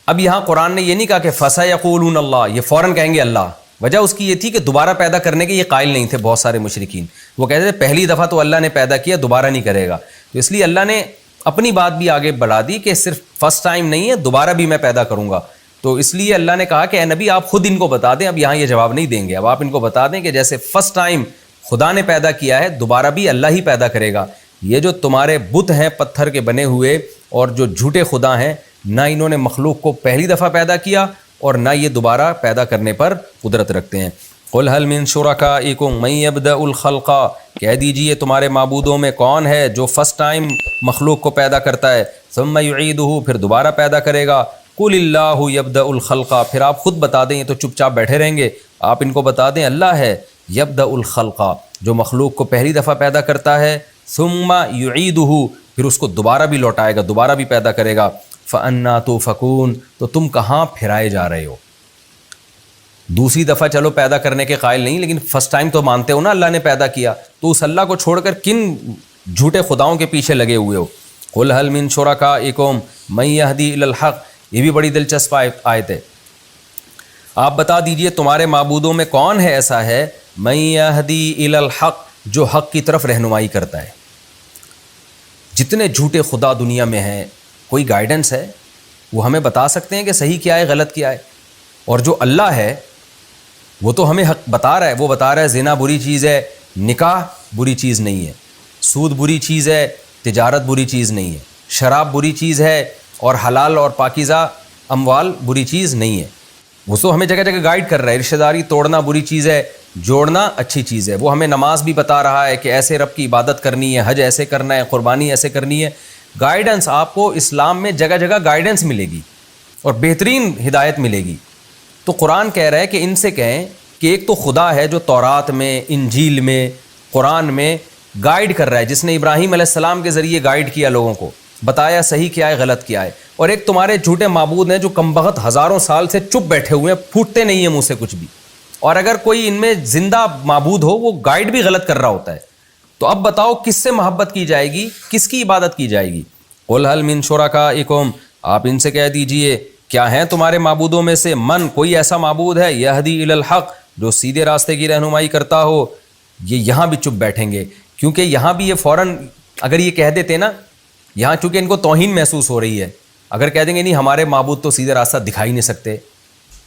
اب یہاں قرآن نے یہ نہیں کہا کہ فَسَيَقُولُونَ اللَّهُ, یہ فوراً کہیں گے اللہ. وجہ اس کی یہ تھی کہ دوبارہ پیدا کرنے کے یہ قائل نہیں تھے بہت سارے مشرکین. وہ کہتے تھے پہلی دفعہ تو اللہ نے پیدا کیا, دوبارہ نہیں کرے گا. تو اس لیے اللہ نے اپنی بات بھی آگے بڑھا دی کہ صرف فرسٹ ٹائم نہیں ہے, دوبارہ بھی میں پیدا کروں گا. تو اس لیے اللہ نے کہا کہ اے نبی آپ خود ان کو بتا دیں. اب یہاں یہ جواب نہیں دیں گے, اب آپ ان کو بتا دیں کہ جیسے فرسٹ ٹائم خدا نے پیدا کیا ہے, دوبارہ بھی اللہ ہی پیدا کرے گا. یہ جو تمہارے بت ہیں پتھر کے بنے ہوئے اور جو جھوٹے خدا ہیں, نہ انہوں نے مخلوق کو پہلی دفعہ پیدا کیا اور نہ یہ دوبارہ پیدا کرنے پر قدرت رکھتے ہیں. قل هل من شرکائکم من یبدأ الخلق، کہہ دیجئے تمہارے معبودوں میں کون ہے جو فرسٹ ٹائم مخلوق کو پیدا کرتا ہے، ثم یعیدہ، پھر دوبارہ پیدا کرے گا، قل اللہ یبدأ الخلق، پھر آپ خود بتا دیں، یہ تو چپ چاپ بیٹھے رہیں گے، آپ ان کو بتا دیں اللہ ہے یبدأ الخلق جو مخلوق کو پہلی دفعہ پیدا کرتا ہے، ثم یعیدہ، پھر اس کو دوبارہ بھی لوٹائے گا، دوبارہ بھی پیدا کرے گا، فأنا تؤفکون، تو تم کہاں پھرائے جا رہے ہو؟ دوسری دفعہ چلو پیدا کرنے کے قائل نہیں، لیکن فرسٹ ٹائم تو مانتے ہو نا اللہ نے پیدا کیا، تو اس اللہ کو چھوڑ کر کن جھوٹے خداؤں کے پیچھے لگے ہوئے ہو؟ قل هل من شرکائکم من یہدی الی الحق، یہ بھی بڑی دلچسپ آیت ہے۔ آپ بتا دیجئے تمہارے معبودوں میں کون ہے ایسا ہے من یہدی الی الحق، جو حق کی طرف رہنمائی کرتا ہے۔ جتنے جھوٹے خدا دنیا میں ہیں، کوئی گائیڈنس ہے؟ وہ ہمیں بتا سکتے ہیں کہ صحیح کیا ہے غلط کیا ہے؟ اور جو اللہ ہے وہ تو ہمیں حق بتا رہا ہے، وہ بتا رہا ہے زنا بری چیز ہے، نکاح بری چیز نہیں ہے، سود بری چیز ہے، تجارت بری چیز نہیں ہے، شراب بری چیز ہے، اور حلال اور پاکیزہ اموال بری چیز نہیں ہے۔ وہ تو ہمیں جگہ جگہ گائیڈ کر رہا ہے، رشتہ داری توڑنا بری چیز ہے، جوڑنا اچھی چیز ہے۔ وہ ہمیں نماز بھی بتا رہا ہے کہ ایسے رب کی عبادت کرنی ہے، حج ایسے کرنا ہے، قربانی ایسے کرنی ہے۔ گائیڈنس آپ کو اسلام میں جگہ جگہ گائیڈنس ملے گی اور بہترین ہدایت ملے گی۔ تو قرآن کہہ رہا ہے کہ ان سے کہیں کہ ایک تو خدا ہے جو تورات میں، انجیل میں، قرآن میں گائیڈ کر رہا ہے، جس نے ابراہیم علیہ السلام کے ذریعے گائیڈ کیا لوگوں کو، بتایا صحیح کیا ہے غلط کیا ہے۔ اور ایک تمہارے جھوٹے معبود ہیں جو کمبخت ہزاروں سال سے چپ بیٹھے ہوئے ہیں، پھوٹتے نہیں ہیں منہ سے کچھ بھی، اور اگر کوئی ان میں زندہ معبود ہو وہ گائیڈ بھی غلط کر رہا ہوتا ہے۔ تو اب بتاؤ کس سے محبت کی جائے گی، کس کی عبادت کی جائے گی؟ قل هل من شرکائکم، آپ ان سے کہہ دیجئے کیا ہیں تمہارے معبودوں میں سے من، کوئی ایسا معبود ہے یہدی الی الحق جو سیدھے راستے کی رہنمائی کرتا ہو؟ یہ یہاں بھی چپ بیٹھیں گے، کیونکہ یہاں بھی یہ فوراً اگر یہ کہہ دیتے نا، یہاں چونکہ ان کو توہین محسوس ہو رہی ہے، اگر کہہ دیں گے نہیں ہمارے معبود تو سیدھے راستہ دکھا ہی نہیں سکتے،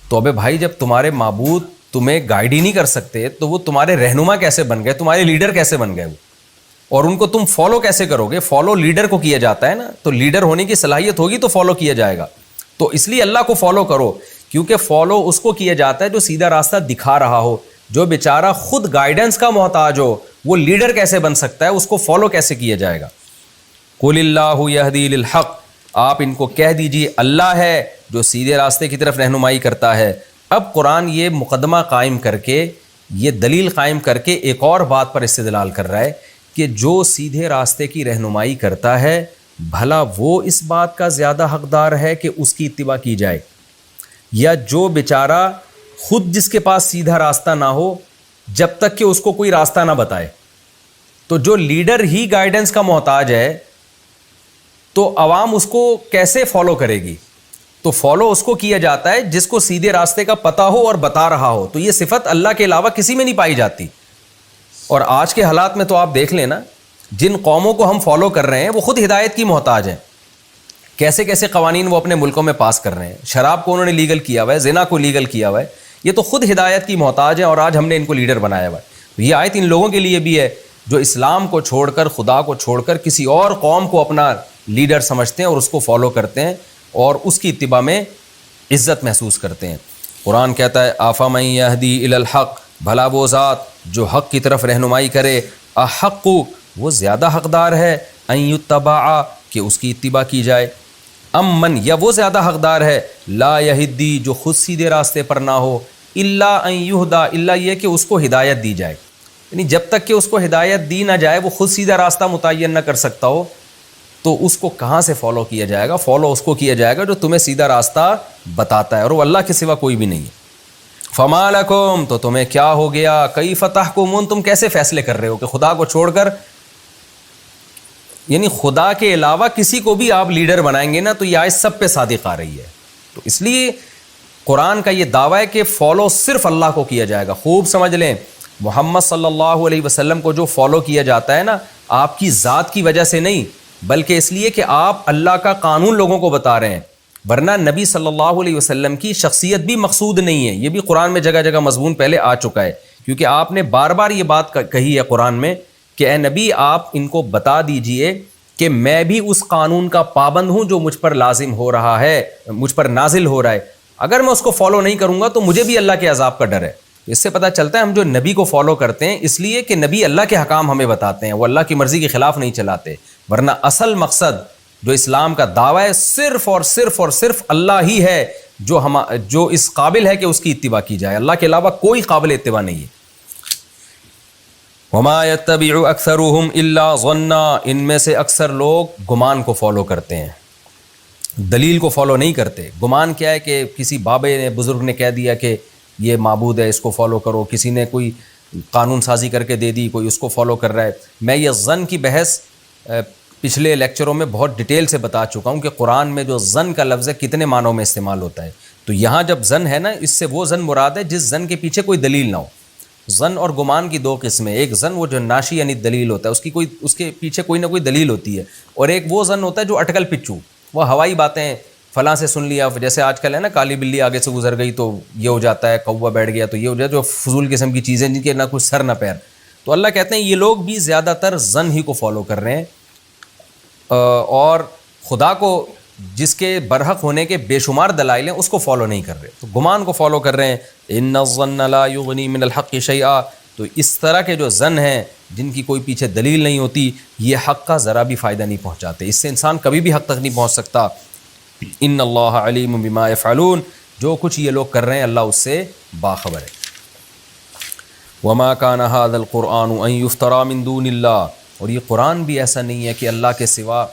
تو ابے بھائی جب تمہارے معبود تمہیں گائیڈ ہی نہیں کر سکتے تو وہ تمہارے رہنما کیسے بن گئے، تمہارے لیڈر کیسے بن گئے وہ؟ اور ان کو تم فالو کیسے کرو گے؟ فالو لیڈر کو کیا جاتا ہے نا، تو لیڈر ہونے کی صلاحیت ہوگی تو فالو کیا جائے گا۔ تو اس لیے اللہ کو فالو کرو، کیونکہ فالو اس کو کیا جاتا ہے جو سیدھا راستہ دکھا رہا ہو۔ جو بیچارہ خود گائیڈنس کا محتاج ہو وہ لیڈر کیسے بن سکتا ہے، اس کو فالو کیسے کیا جائے گا؟ قل اللہ یہدی للحق، آپ ان کو کہہ دیجئے اللہ ہے جو سیدھے راستے کی طرف رہنمائی کرتا ہے۔ اب قرآن یہ مقدمہ قائم کر کے، یہ دلیل قائم کر کے ایک اور بات پر استدلال کر رہا ہے کہ جو سیدھے راستے کی رہنمائی کرتا ہے بھلا وہ اس بات کا زیادہ حقدار ہے کہ اس کی اتباع کی جائے، یا جو بیچارہ خود جس کے پاس سیدھا راستہ نہ ہو جب تک کہ اس کو کوئی راستہ نہ بتائے؟ تو جو لیڈر ہی گائیڈنس کا محتاج ہے تو عوام اس کو کیسے فالو کرے گی؟ تو فالو اس کو کیا جاتا ہے جس کو سیدھے راستے کا پتہ ہو اور بتا رہا ہو۔ تو یہ صفت اللہ کے علاوہ کسی میں نہیں پائی جاتی۔ اور آج کے حالات میں تو آپ دیکھ لیں نا، جن قوموں کو ہم فالو کر رہے ہیں وہ خود ہدایت کی محتاج ہیں۔ کیسے کیسے قوانین وہ اپنے ملکوں میں پاس کر رہے ہیں، شراب کو انہوں نے لیگل کیا ہوا ہے، زنا کو لیگل کیا ہوا ہے، یہ تو خود ہدایت کی محتاج ہیں، اور آج ہم نے ان کو لیڈر بنایا ہوا ہے۔ یہ آیت ان لوگوں کے لیے بھی ہے جو اسلام کو چھوڑ کر، خدا کو چھوڑ کر کسی اور قوم کو اپنا لیڈر سمجھتے ہیں اور اس کو فالو کرتے ہیں اور اس کی اتباع میں عزت محسوس کرتے ہیں۔ قرآن کہتا ہے آفمن یہدی الی الحق، بھلا وہ ذات جو حق کی طرف رہنمائی کرے، احق، وہ زیادہ حقدار ہے، ان یتبع، کہ اس کی اتباع کی جائے، من، یا وہ زیادہ حقدار ہے، لا یہدی، جو خود سیدھے راستے پر نہ ہو، الا ان یہدا، الا یہ کہ اس کو ہدایت دی جائے، یعنی جب تک کہ اس کو ہدایت دی نہ جائے، وہ خود سیدھا راستہ متعین نہ کر سکتا ہو، تو اس کو کہاں سے فالو کیا جائے گا؟ فالو اس کو کیا جائے گا جو تمہیں سیدھا راستہ بتاتا ہے، اور وہ اللہ کے سوا کوئی بھی نہیں ہے۔ فما لکم، تو تمہیں کیا ہو گیا، کیف تحکمون، تم کیسے فیصلے کر رہے ہو کہ خدا کو چھوڑ کر، یعنی خدا کے علاوہ کسی کو بھی آپ لیڈر بنائیں گے نا تو یہ آیت سب پہ صادق آ رہی ہے۔ تو اس لیے قرآن کا یہ دعویٰ ہے کہ فالو صرف اللہ کو کیا جائے گا۔ خوب سمجھ لیں، محمد صلی اللہ علیہ وسلم کو جو فالو کیا جاتا ہے نا، آپ کی ذات کی وجہ سے نہیں، بلکہ اس لیے کہ آپ اللہ کا قانون لوگوں کو بتا رہے ہیں، ورنہ نبی صلی اللہ علیہ وسلم کی شخصیت بھی مقصود نہیں ہے۔ یہ بھی قرآن میں جگہ جگہ مضمون پہلے آ چکا ہے، کیونکہ آپ نے بار بار یہ بات کہی ہے قرآن میں کہ اے نبی آپ ان کو بتا دیجئے کہ میں بھی اس قانون کا پابند ہوں جو مجھ پر لازم ہو رہا ہے، مجھ پر نازل ہو رہا ہے، اگر میں اس کو فالو نہیں کروں گا تو مجھے بھی اللہ کے عذاب کا ڈر ہے۔ اس سے پتہ چلتا ہے ہم جو نبی کو فالو کرتے ہیں اس لیے کہ نبی اللہ کے حکام ہمیں بتاتے ہیں، وہ اللہ کی مرضی کے خلاف نہیں چلاتے، ورنہ اصل مقصد جو اسلام کا دعویٰ ہے صرف اور صرف اور صرف اللہ ہی ہے جو اس قابل ہے کہ اس کی اتباع کی جائے، اللہ کے علاوہ کوئی قابل اتباع نہیں ہے۔ وما يتبع اکثرهم الا ظنا، ان میں سے اکثر لوگ گمان کو فالو کرتے ہیں، دلیل کو فالو نہیں کرتے۔ گمان کیا ہے کہ کسی بابے نے بزرگ نے کہہ دیا کہ یہ معبود ہے، اس کو فالو کرو، کسی نے کوئی قانون سازی کر کے دے دی، کوئی اس کو فالو کر رہا ہے۔ میں یہ ظن کی بحث پچھلے لیکچروں میں بہت ڈیٹیل سے بتا چکا ہوں کہ قرآن میں جو ظن کا لفظ ہے کتنے معنوں میں استعمال ہوتا ہے۔ تو یہاں جب ظن ہے نا، اس سے وہ ظن مراد ہے جس ظن کے پیچھے کوئی دلیل نہ ہو۔ ظن اور گمان کی دو قسمیں، ایک ظن وہ جو ناشی یعنی دلیل ہوتا ہے، اس کے پیچھے کوئی نہ کوئی دلیل ہوتی ہے، اور ایک وہ ظن ہوتا ہے جو اٹکل پچو، وہ ہوائی باتیں، فلاں سے سن لیا، جیسے آج کل ہے نا کالی بلی آگے سے گزر گئی تو یہ ہو جاتا ہے، کوا بیٹھ گیا تو یہ ہو جاتا ہے، جو فضول قسم کی چیزیں جن کے نہ کوئی سر نہ پیر۔ تو اللہ کہتے ہیں یہ لوگ بھی زیادہ تر ظن ہی کو فالو کر رہے ہیں، اور خدا کو جس کے برحق ہونے کے بے شمار دلائل ہیں اس کو فالو نہیں کر رہے، تو گمان کو فالو کر رہے ہیں۔ ان الظن لا یغنی من الحق شیئا، تو اس طرح کے جو ظن ہیں جن کی کوئی پیچھے دلیل نہیں ہوتی، یہ حق کا ذرا بھی فائدہ نہیں پہنچاتے، اس سے انسان کبھی بھی حق تک نہیں پہنچ سکتا۔ ان اللہ علیم بما یفعلون، جو کچھ یہ لوگ کر رہے ہیں اللہ اس سے باخبر ہے۔ وما کان ھذا القرآن ان یفترى من دون اللہ، اور یہ قرآن بھی ایسا نہیں ہے کہ اللہ کے سوا،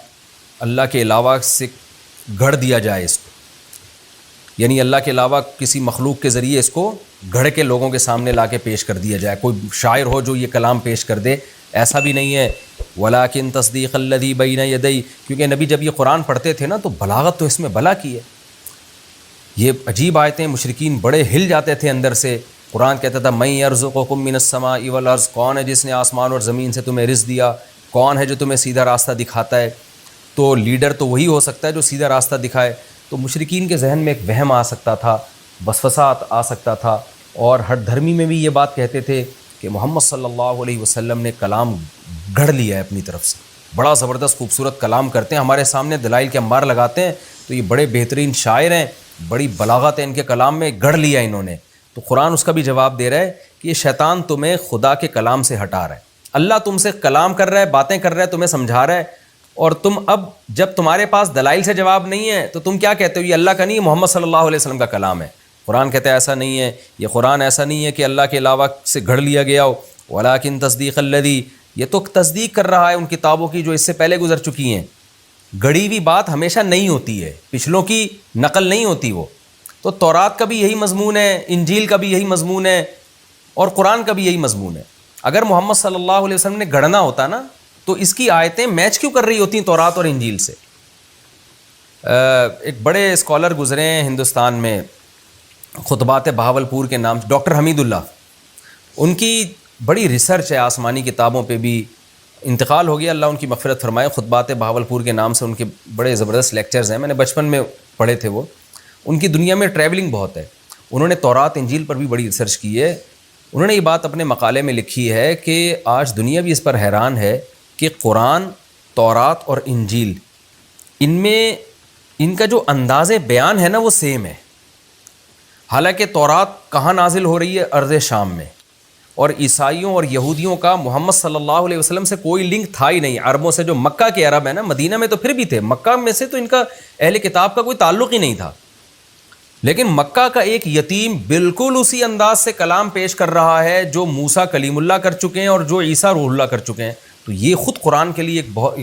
اللہ کے علاوہ سے گھڑ دیا جائے اس کو، یعنی اللہ کے علاوہ کسی مخلوق کے ذریعے اس کو گھڑ کے لوگوں کے سامنے لا کے پیش کر دیا جائے، کوئی شاعر ہو جو یہ کلام پیش کر دے، ایسا بھی نہیں ہے۔ ولیکن تصدیق الذی بین یدی، کیونکہ نبی جب یہ قرآن پڑھتے تھے نا تو بلاغت تو اس میں بلا کی ہے، یہ عجیب آیتیں، مشرکین بڑے ہل جاتے تھے اندر سے۔ قرآن کہتا تھا من یرزقکم من السماء والارض، کون ہے جس نے آسمان اور زمین سے تمہیں رزق دیا، کون ہے جو تمہیں سیدھا راستہ دکھاتا ہے؟ تو لیڈر تو وہی ہو سکتا ہے جو سیدھا راستہ دکھائے۔ تو مشرکین کے ذہن میں ایک وہم آ سکتا تھا، وسوسات آ سکتا تھا، اور ہر دھرمی میں بھی یہ بات کہتے تھے کہ محمد صلی اللہ علیہ وسلم نے کلام گھڑ لیا ہے اپنی طرف سے، بڑا زبردست خوبصورت کلام کرتے ہیں، ہمارے سامنے دلائل کے انبار لگاتے ہیں، تو یہ بڑے بہترین شاعر ہیں، بڑی بلاغت ہے ان کے کلام میں، گھڑ لیا انہوں نے۔ تو قرآن اس کا بھی جواب دے رہا ہے کہ یہ شیطان تمہیں خدا کے کلام سے ہٹا رہا ہے، اللہ تم سے کلام کر رہا ہے، باتیں کر رہا ہے، تمہیں سمجھا رہا ہے، اور تم اب جب تمہارے پاس دلائل سے جواب نہیں ہے تو تم کیا کہتے ہو؟ یہ اللہ کا نہیں، محمد صلی اللہ علیہ وسلم کا کلام ہے۔ قرآن کہتا ہے ایسا نہیں ہے، یہ قرآن ایسا نہیں ہے کہ اللہ کے علاوہ سے گھڑ لیا گیا ہو۔ ولیکن تصدیق الذی، یہ تو تصدیق کر رہا ہے ان کتابوں کی جو اس سے پہلے گزر چکی ہیں۔ گڑی ہوئی بات ہمیشہ نہیں ہوتی ہے، پچھلوں کی نقل نہیں ہوتی وہ۔ تو تورات کا بھی یہی مضمون ہے، انجیل کا بھی یہی مضمون ہے، اور قرآن کا بھی یہی مضمون ہے۔ اگر محمد صلی اللہ علیہ وسلم نے گھڑنا ہوتا نا تو اس کی آیتیں میچ کیوں کر رہی ہوتی ہیں تورات اور انجیل سے؟ ایک بڑے اسکالر گزرے ہیں ہندوستان میں، خطبات بہاولپور کے نام، ڈاکٹر حمید اللہ، ان کی بڑی ریسرچ ہے آسمانی کتابوں پہ بھی، انتقال ہو گیا، اللہ ان کی مغفرت فرمائے۔ خطبات بہاولپور کے نام سے ان کے بڑے زبردست لیکچرز ہیں، میں نے بچپن میں پڑھے تھے وہ۔ ان کی دنیا میں ٹریولنگ بہت ہے، انہوں نے تورات انجیل پر بھی بڑی ریسرچ کی ہے۔ انہوں نے یہ بات اپنے مقالے میں لکھی ہے کہ آج دنیا بھی اس پر حیران ہے کہ قرآن، تورات اور انجیل، ان میں ان کا جو انداز بیان ہے نا وہ سیم ہے۔ حالانکہ تورات کہاں نازل ہو رہی ہے؟ ارض شام میں، اور عیسائیوں اور یہودیوں کا محمد صلی اللہ علیہ وسلم سے کوئی لنک تھا ہی نہیں، عربوں سے، جو مکہ کے عرب ہیں نا، مدینہ میں تو پھر بھی تھے، مکہ میں سے تو ان کا اہل کتاب کا کوئی تعلق ہی نہیں تھا۔ لیکن مکہ کا ایک یتیم بالکل اسی انداز سے کلام پیش کر رہا ہے جو موسیٰ کلیم اللہ کر چکے ہیں اور جو عیسیٰ روح اللہ کر چکے ہیں، تو یہ خود قرآن کے لیے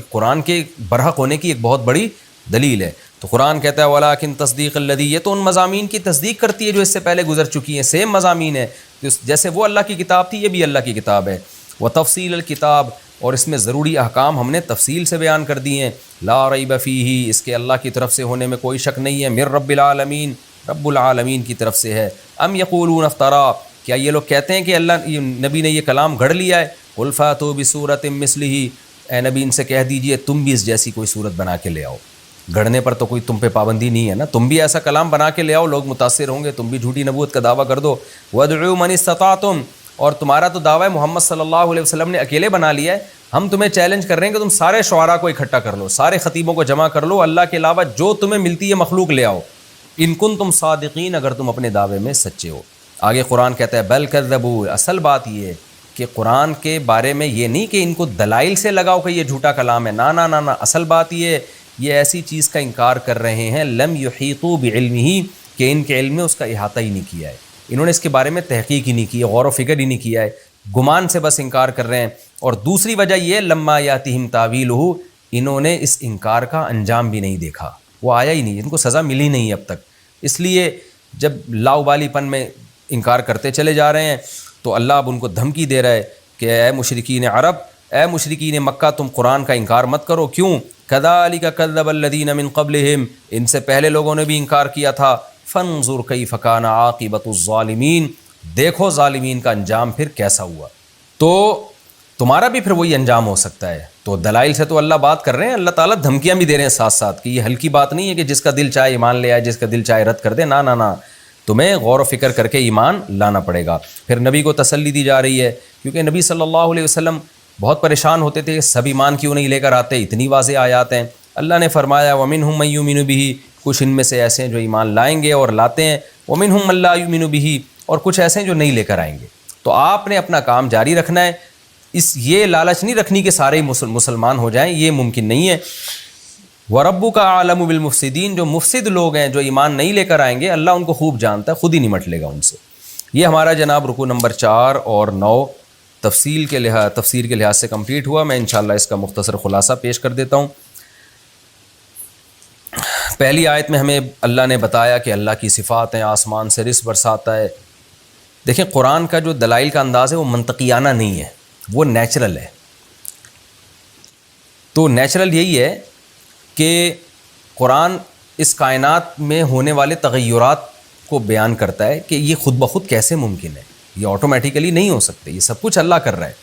قرآن کے برحق ہونے کی ایک بہت بڑی دلیل ہے۔ تو قرآن کہتا ہے ولیکن تصدیق الذی، یہ تو ان مضامین کی تصدیق کرتی ہے جو اس سے پہلے گزر چکی ہیں، سیم مضامین ہے، جیسے وہ اللہ کی کتاب تھی یہ بھی اللہ کی کتاب ہے۔ وتفصیل الکتاب، اور اس میں ضروری احکام ہم نے تفصیل سے بیان کر دیے ہیں۔ لا ریب فیہ، اس کے اللہ کی طرف سے ہونے میں کوئی شک نہیں ہے۔ من رب العالمین، رب العالمین کی طرف سے ہے۔ ام یقولون افترا، کیا یہ لوگ کہتے ہیں کہ اللہ نبی نے یہ کلام گھڑ لیا ہے؟ قل فاتوا بسورۃ مثلہ، اے نبی ان سے کہہ دیجئے تم بھی اس جیسی کوئی صورت بنا کے لے آؤ۔ گھڑنے پر تو کوئی تم پہ پابندی نہیں ہے نا، تم بھی ایسا کلام بنا کے لے آؤ، لوگ متاثر ہوں گے، تم بھی جھوٹی نبوت کا دعویٰ کر دو۔ وادعوا من استطعتم، اور تمہارا تو دعویٰ ہے محمد صلی اللہ علیہ وسلم نے اکیلے بنا لیا ہے، ہم تمہیں چیلنج کر رہے ہیں کہ تم سارے شعراء کو اکٹھا کر لو، سارے خطیبوں کو جمع کر لو، اللہ کے علاوہ جو تمہیں ملتی ہے مخلوق لے آؤ، ان کنتم صادقین، اگر تم اپنے دعوے میں سچے ہو۔ آگے قرآن کہتا ہے بل کذبوا، اصل بات یہ ہے کہ قرآن کے بارے میں یہ نہیں کہ ان کو دلائل سے لگاؤ کہ یہ جھوٹا کلام ہے، نا نا نا نا، اصل بات یہ ہے یہ ایسی چیز کا انکار کر رہے ہیں لم یحیطوا بعلمہ، کہ ان کے علم میں اس کا احاطہ ہی نہیں کیا ہے، انہوں نے اس کے بارے میں تحقیق ہی نہیں کی، غور و فکر ہی نہیں کیا ہے، گمان سے بس انکار کر رہے ہیں۔ اور دوسری وجہ یہ لما یاتہم تاویلہ، انہوں نے اس انکار کا انجام بھی نہیں دیکھا، وہ آیا ہی نہیں، ان کو سزا ملی نہیں اب تک، اس لیے جب لاؤبالی پن میں انکار کرتے چلے جا رہے ہیں تو اللہ اب ان کو دھمکی دے رہا ہے کہ اے مشرکین عرب، اے مشرکین مکہ، تم قرآن کا انکار مت کرو، کیوں؟ کذالک کذب الذین من قبلہم، ان سے پہلے لوگوں نے بھی انکار کیا تھا، فانظر کیف کان عاقبۃ الظالمین، دیکھو ظالمین کا انجام پھر کیسا ہوا، تو تمہارا بھی پھر وہی انجام ہو سکتا ہے۔ تو دلائل سے تو اللہ بات کر رہے ہیں، اللہ تعالیٰ دھمکیاں بھی دے رہے ہیں ساتھ ساتھ کہ یہ ہلکی بات نہیں ہے کہ جس کا دل چاہے ایمان لے آئے، جس کا دل چاہے رد کر دے، نا نا نا، تمہیں غور و فکر کر کے ایمان لانا پڑے گا۔ پھر نبی کو تسلی دی جا رہی ہے، کیونکہ نبی صلی اللہ علیہ وسلم بہت پریشان ہوتے تھے، سب ایمان کیوں نہیں لے کر آتے، اتنی واضح آیات ہیں۔ اللہ نے فرمایا وَمِنْهُمْ مَن يُؤْمِنُ بِهِ، کچھ ان میں سے ایسے ہیں جو ایمان لائیں گے اور لاتے ہیں، وَمِنْهُمْ مَن لَا يُؤْمِنُ بِهِ، اور کچھ ایسے ہیں جو نہیں لے کر آئیں گے۔ تو آپ نے اپنا کام جاری رکھنا ہے، یہ لالچ نہیں رکھنی کہ سارے مسلمان ہو جائیں، یہ ممکن نہیں ہے۔ وَرَبُّكَ أَعْلَمُ بِالْمُفْسِدِينَ، جو مفسد لوگ ہیں، جو ایمان نہیں لے کر آئیں گے، اللہ ان کو خوب جانتا ہے، خود ہی نمٹ لے گا ان سے۔ یہ ہمارا جناب رکوع نمبر 4 اور 9 تفسیر کے لحاظ سے کمپلیٹ ہوا۔ میں انشاءاللہ اس کا مختصر خلاصہ پیش کر دیتا ہوں۔ پہلی آیت میں ہمیں اللہ نے بتایا کہ اللہ کی صفات ہیں، آسمان سے رزق برساتا ہے۔ دیکھیں قرآن کا جو دلائل کا انداز ہے وہ منطقیانہ نہیں ہے، وہ نیچرل ہے۔ تو نیچرل یہی ہے کہ قرآن اس کائنات میں ہونے والے تغیرات کو بیان کرتا ہے کہ یہ خود بخود کیسے ممکن ہے، یہ آٹومیٹیکلی نہیں ہو سکتے، یہ سب کچھ اللہ کر رہا ہے۔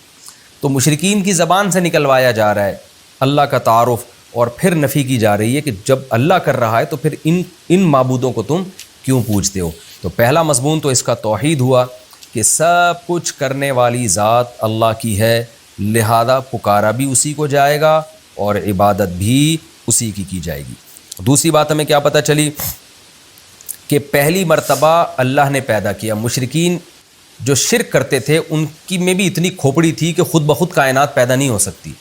تو مشرکین کی زبان سے نکلوایا جا رہا ہے اللہ کا تعارف، اور پھر نفی کی جا رہی ہے کہ جب اللہ کر رہا ہے تو پھر ان معبودوں کو تم کیوں پوجتے ہو۔ تو پہلا مضمون تو اس کا توحید ہوا کہ سب کچھ کرنے والی ذات اللہ کی ہے، لہذا پکارا بھی اسی کو جائے گا اور عبادت بھی اسی کی جائے گی۔ دوسری بات ہمیں کیا پتہ چلی کہ پہلی مرتبہ اللہ نے پیدا کیا، مشرکین جو شرک کرتے تھے ان کی میں بھی اتنی کھوپڑی تھی کہ خود بخود کائنات پیدا نہیں ہو سکتی،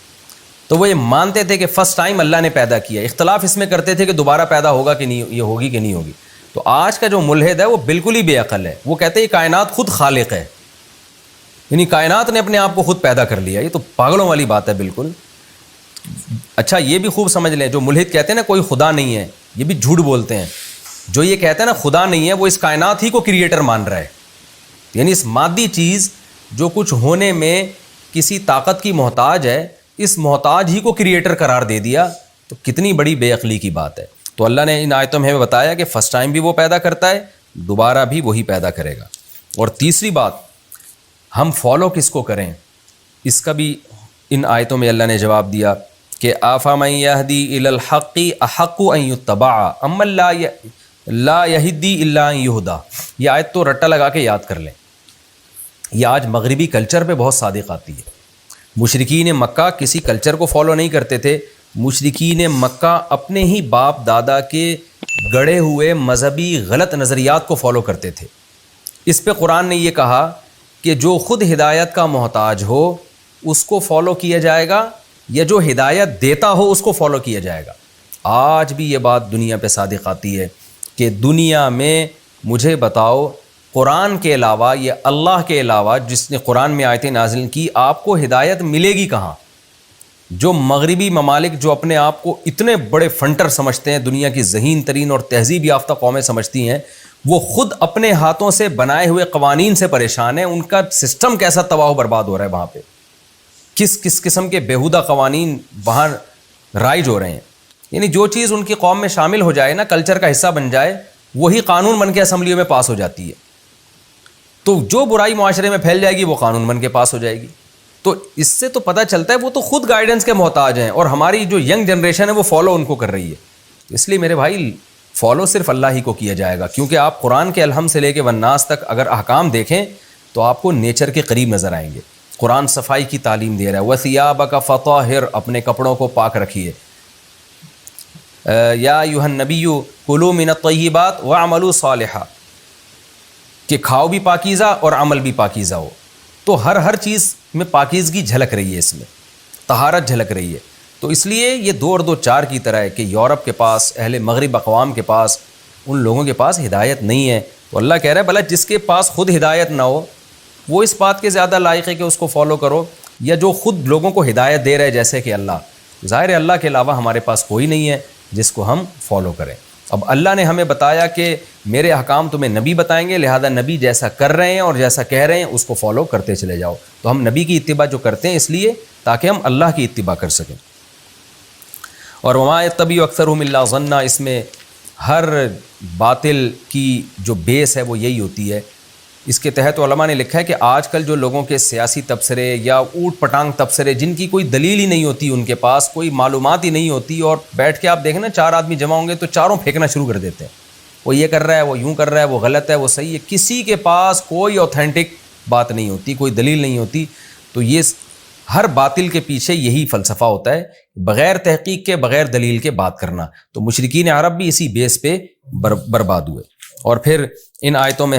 تو وہ یہ مانتے تھے کہ فرسٹ ٹائم اللہ نے پیدا کیا، اختلاف اس میں کرتے تھے کہ دوبارہ پیدا ہوگا کہ نہیں، یہ ہوگی کہ نہیں ہوگی۔ تو آج کا جو ملحد ہے وہ بالکل ہی بے عقل ہے، وہ کہتے ہیں یہ کائنات خود خالق ہے، یعنی کائنات نے اپنے آپ کو خود پیدا کر لیا، یہ تو پاگلوں والی بات ہے بالکل۔ اچھا یہ بھی خوب سمجھ لیں، جو ملحد کہتے ہیں نا کوئی خدا نہیں ہے، یہ بھی جھوٹ بولتے ہیں۔ جو یہ کہتے ہیں نا خدا نہیں ہے، وہ اس کائنات ہی کو کریٹر مان رہا ہے، یعنی اس مادی چیز جو کچھ ہونے میں کسی طاقت کی محتاج ہے، اس محتاج ہی کو کریٹر قرار دے دیا، تو کتنی بڑی بے عقلی کی بات ہے۔ تو اللہ نے ان آیتوں میں بتایا کہ فرسٹ ٹائم بھی وہ پیدا کرتا ہے، دوبارہ بھی وہی پیدا کرے گا۔ اور تیسری بات، ہم فالو کس کو کریں، اس کا بھی ان آیتوں میں اللہ نے جواب دیا کہ آفامن یہدی الی الحق احق ان یتبع اما لا یہدی الا ان یہدی۔ یہ آیت تو رٹا لگا کے یاد کر لیں، یہ آج مغربی کلچر پہ بہت صادق آتی ہے۔ مشرکین مکہ کسی کلچر کو فالو نہیں کرتے تھے، مشرکین مکہ اپنے ہی باپ دادا کے گڑے ہوئے مذہبی غلط نظریات کو فالو کرتے تھے۔ اس پہ قرآن نے یہ کہا کہ جو خود ہدایت کا محتاج ہو اس کو فالو کیا جائے گا، یا جو ہدایت دیتا ہو اس کو فالو کیا جائے گا۔ آج بھی یہ بات دنیا پہ صادق آتی ہے کہ دنیا میں مجھے بتاؤ قرآن کے علاوہ یا اللہ کے علاوہ جس نے قرآن میں آیتیں نازل کی، آپ کو ہدایت ملے گی کہاں؟ جو مغربی ممالک جو اپنے آپ کو اتنے بڑے فنٹر سمجھتے ہیں، دنیا کی ذہین ترین اور تہذیب یافتہ قومیں سمجھتی ہیں، وہ خود اپنے ہاتھوں سے بنائے ہوئے قوانین سے پریشان ہیں۔ ان کا سسٹم کیسا تباہ و برباد ہو رہا ہے وہاں پہ، کس کس قسم کے بیہودہ قوانین وہاں رائج ہو رہے ہیں۔ یعنی جو چیز ان کی قوم میں شامل ہو جائے نا، کلچر کا حصہ بن جائے، وہی قانون بن کے اسمبلیوں میں پاس ہو جاتی ہے۔ تو جو برائی معاشرے میں پھیل جائے گی وہ قانون بن کے پاس ہو جائے گی۔ تو اس سے تو پتہ چلتا ہے وہ تو خود گائیڈنس کے محتاج ہیں، اور ہماری جو ینگ جنریشن ہے وہ فالو ان کو کر رہی ہے۔ اس لیے میرے بھائی فالو صرف اللہ ہی کو کیا جائے گا، کیونکہ آپ قرآن کے الحم سے لے کے والناس تک اگر احکام دیکھیں تو آپ کو نیچر کے قریب نظر آئیں گے۔ قرآن صفائی کی تعلیم دے رہا ہے، وَثِيَابَكَ فَطَهِّرْ، اپنے کپڑوں کو پاک رکھیے۔ یا ایھا النبی کلوا من الطیبات واعملوا صالحا، کہ کھاؤ بھی پاکیزہ اور عمل بھی پاکیزہ ہو. تو ہر چیز میں پاکیزگی جھلک رہی ہے، اس میں طہارت جھلک رہی ہے. تو اس لیے یہ 2 اور 2 4 کی طرح ہے کہ یورپ کے پاس، اہل مغرب اقوام کے پاس، ان لوگوں کے پاس ہدایت نہیں ہے. تو اللہ کہہ رہا ہے بھلا جس کے پاس خود ہدایت نہ ہو وہ اس بات کے زیادہ لائق ہے کہ اس کو فالو کرو، یا جو خود لوگوں کو ہدایت دے رہے جیسے کہ اللہ. ظاہر ہے اللہ کے علاوہ ہمارے پاس کوئی نہیں ہے جس کو ہم فالو کریں. اب اللہ نے ہمیں بتایا کہ میرے احکام تمہیں نبی بتائیں گے، لہذا نبی جیسا کر رہے ہیں اور جیسا کہہ رہے ہیں اس کو فالو کرتے چلے جاؤ. تو ہم نبی کی اتباع جو کرتے ہیں اس لیے تاکہ ہم اللہ کی اتباع کر سکیں. اور وما یتبع اکثرهم الا ظنا، اس میں ہر باطل کی جو بیس ہے وہ یہی ہوتی ہے. اس کے تحت علماء نے لکھا ہے کہ آج کل جو لوگوں کے سیاسی تبصرے یا اوٹ پٹانگ تبصرے جن کی کوئی دلیل ہی نہیں ہوتی، ان کے پاس کوئی معلومات ہی نہیں ہوتی، اور بیٹھ کے آپ دیکھیں نا 4 آدمی جمع ہوں گے تو چاروں پھینکنا شروع کر دیتے ہیں، وہ یہ کر رہا ہے، وہ یوں کر رہا ہے، وہ غلط ہے، وہ صحیح ہے. کسی کے پاس کوئی اوتھینٹک بات نہیں ہوتی، کوئی دلیل نہیں ہوتی. تو یہ ہر باطل کے پیچھے یہی فلسفہ ہوتا ہے، بغیر تحقیق کے، بغیر دلیل کے بات کرنا. تو مشرکین عرب بھی اسی بیس پہ برباد ہوئے. اور پھر ان آیتوں میں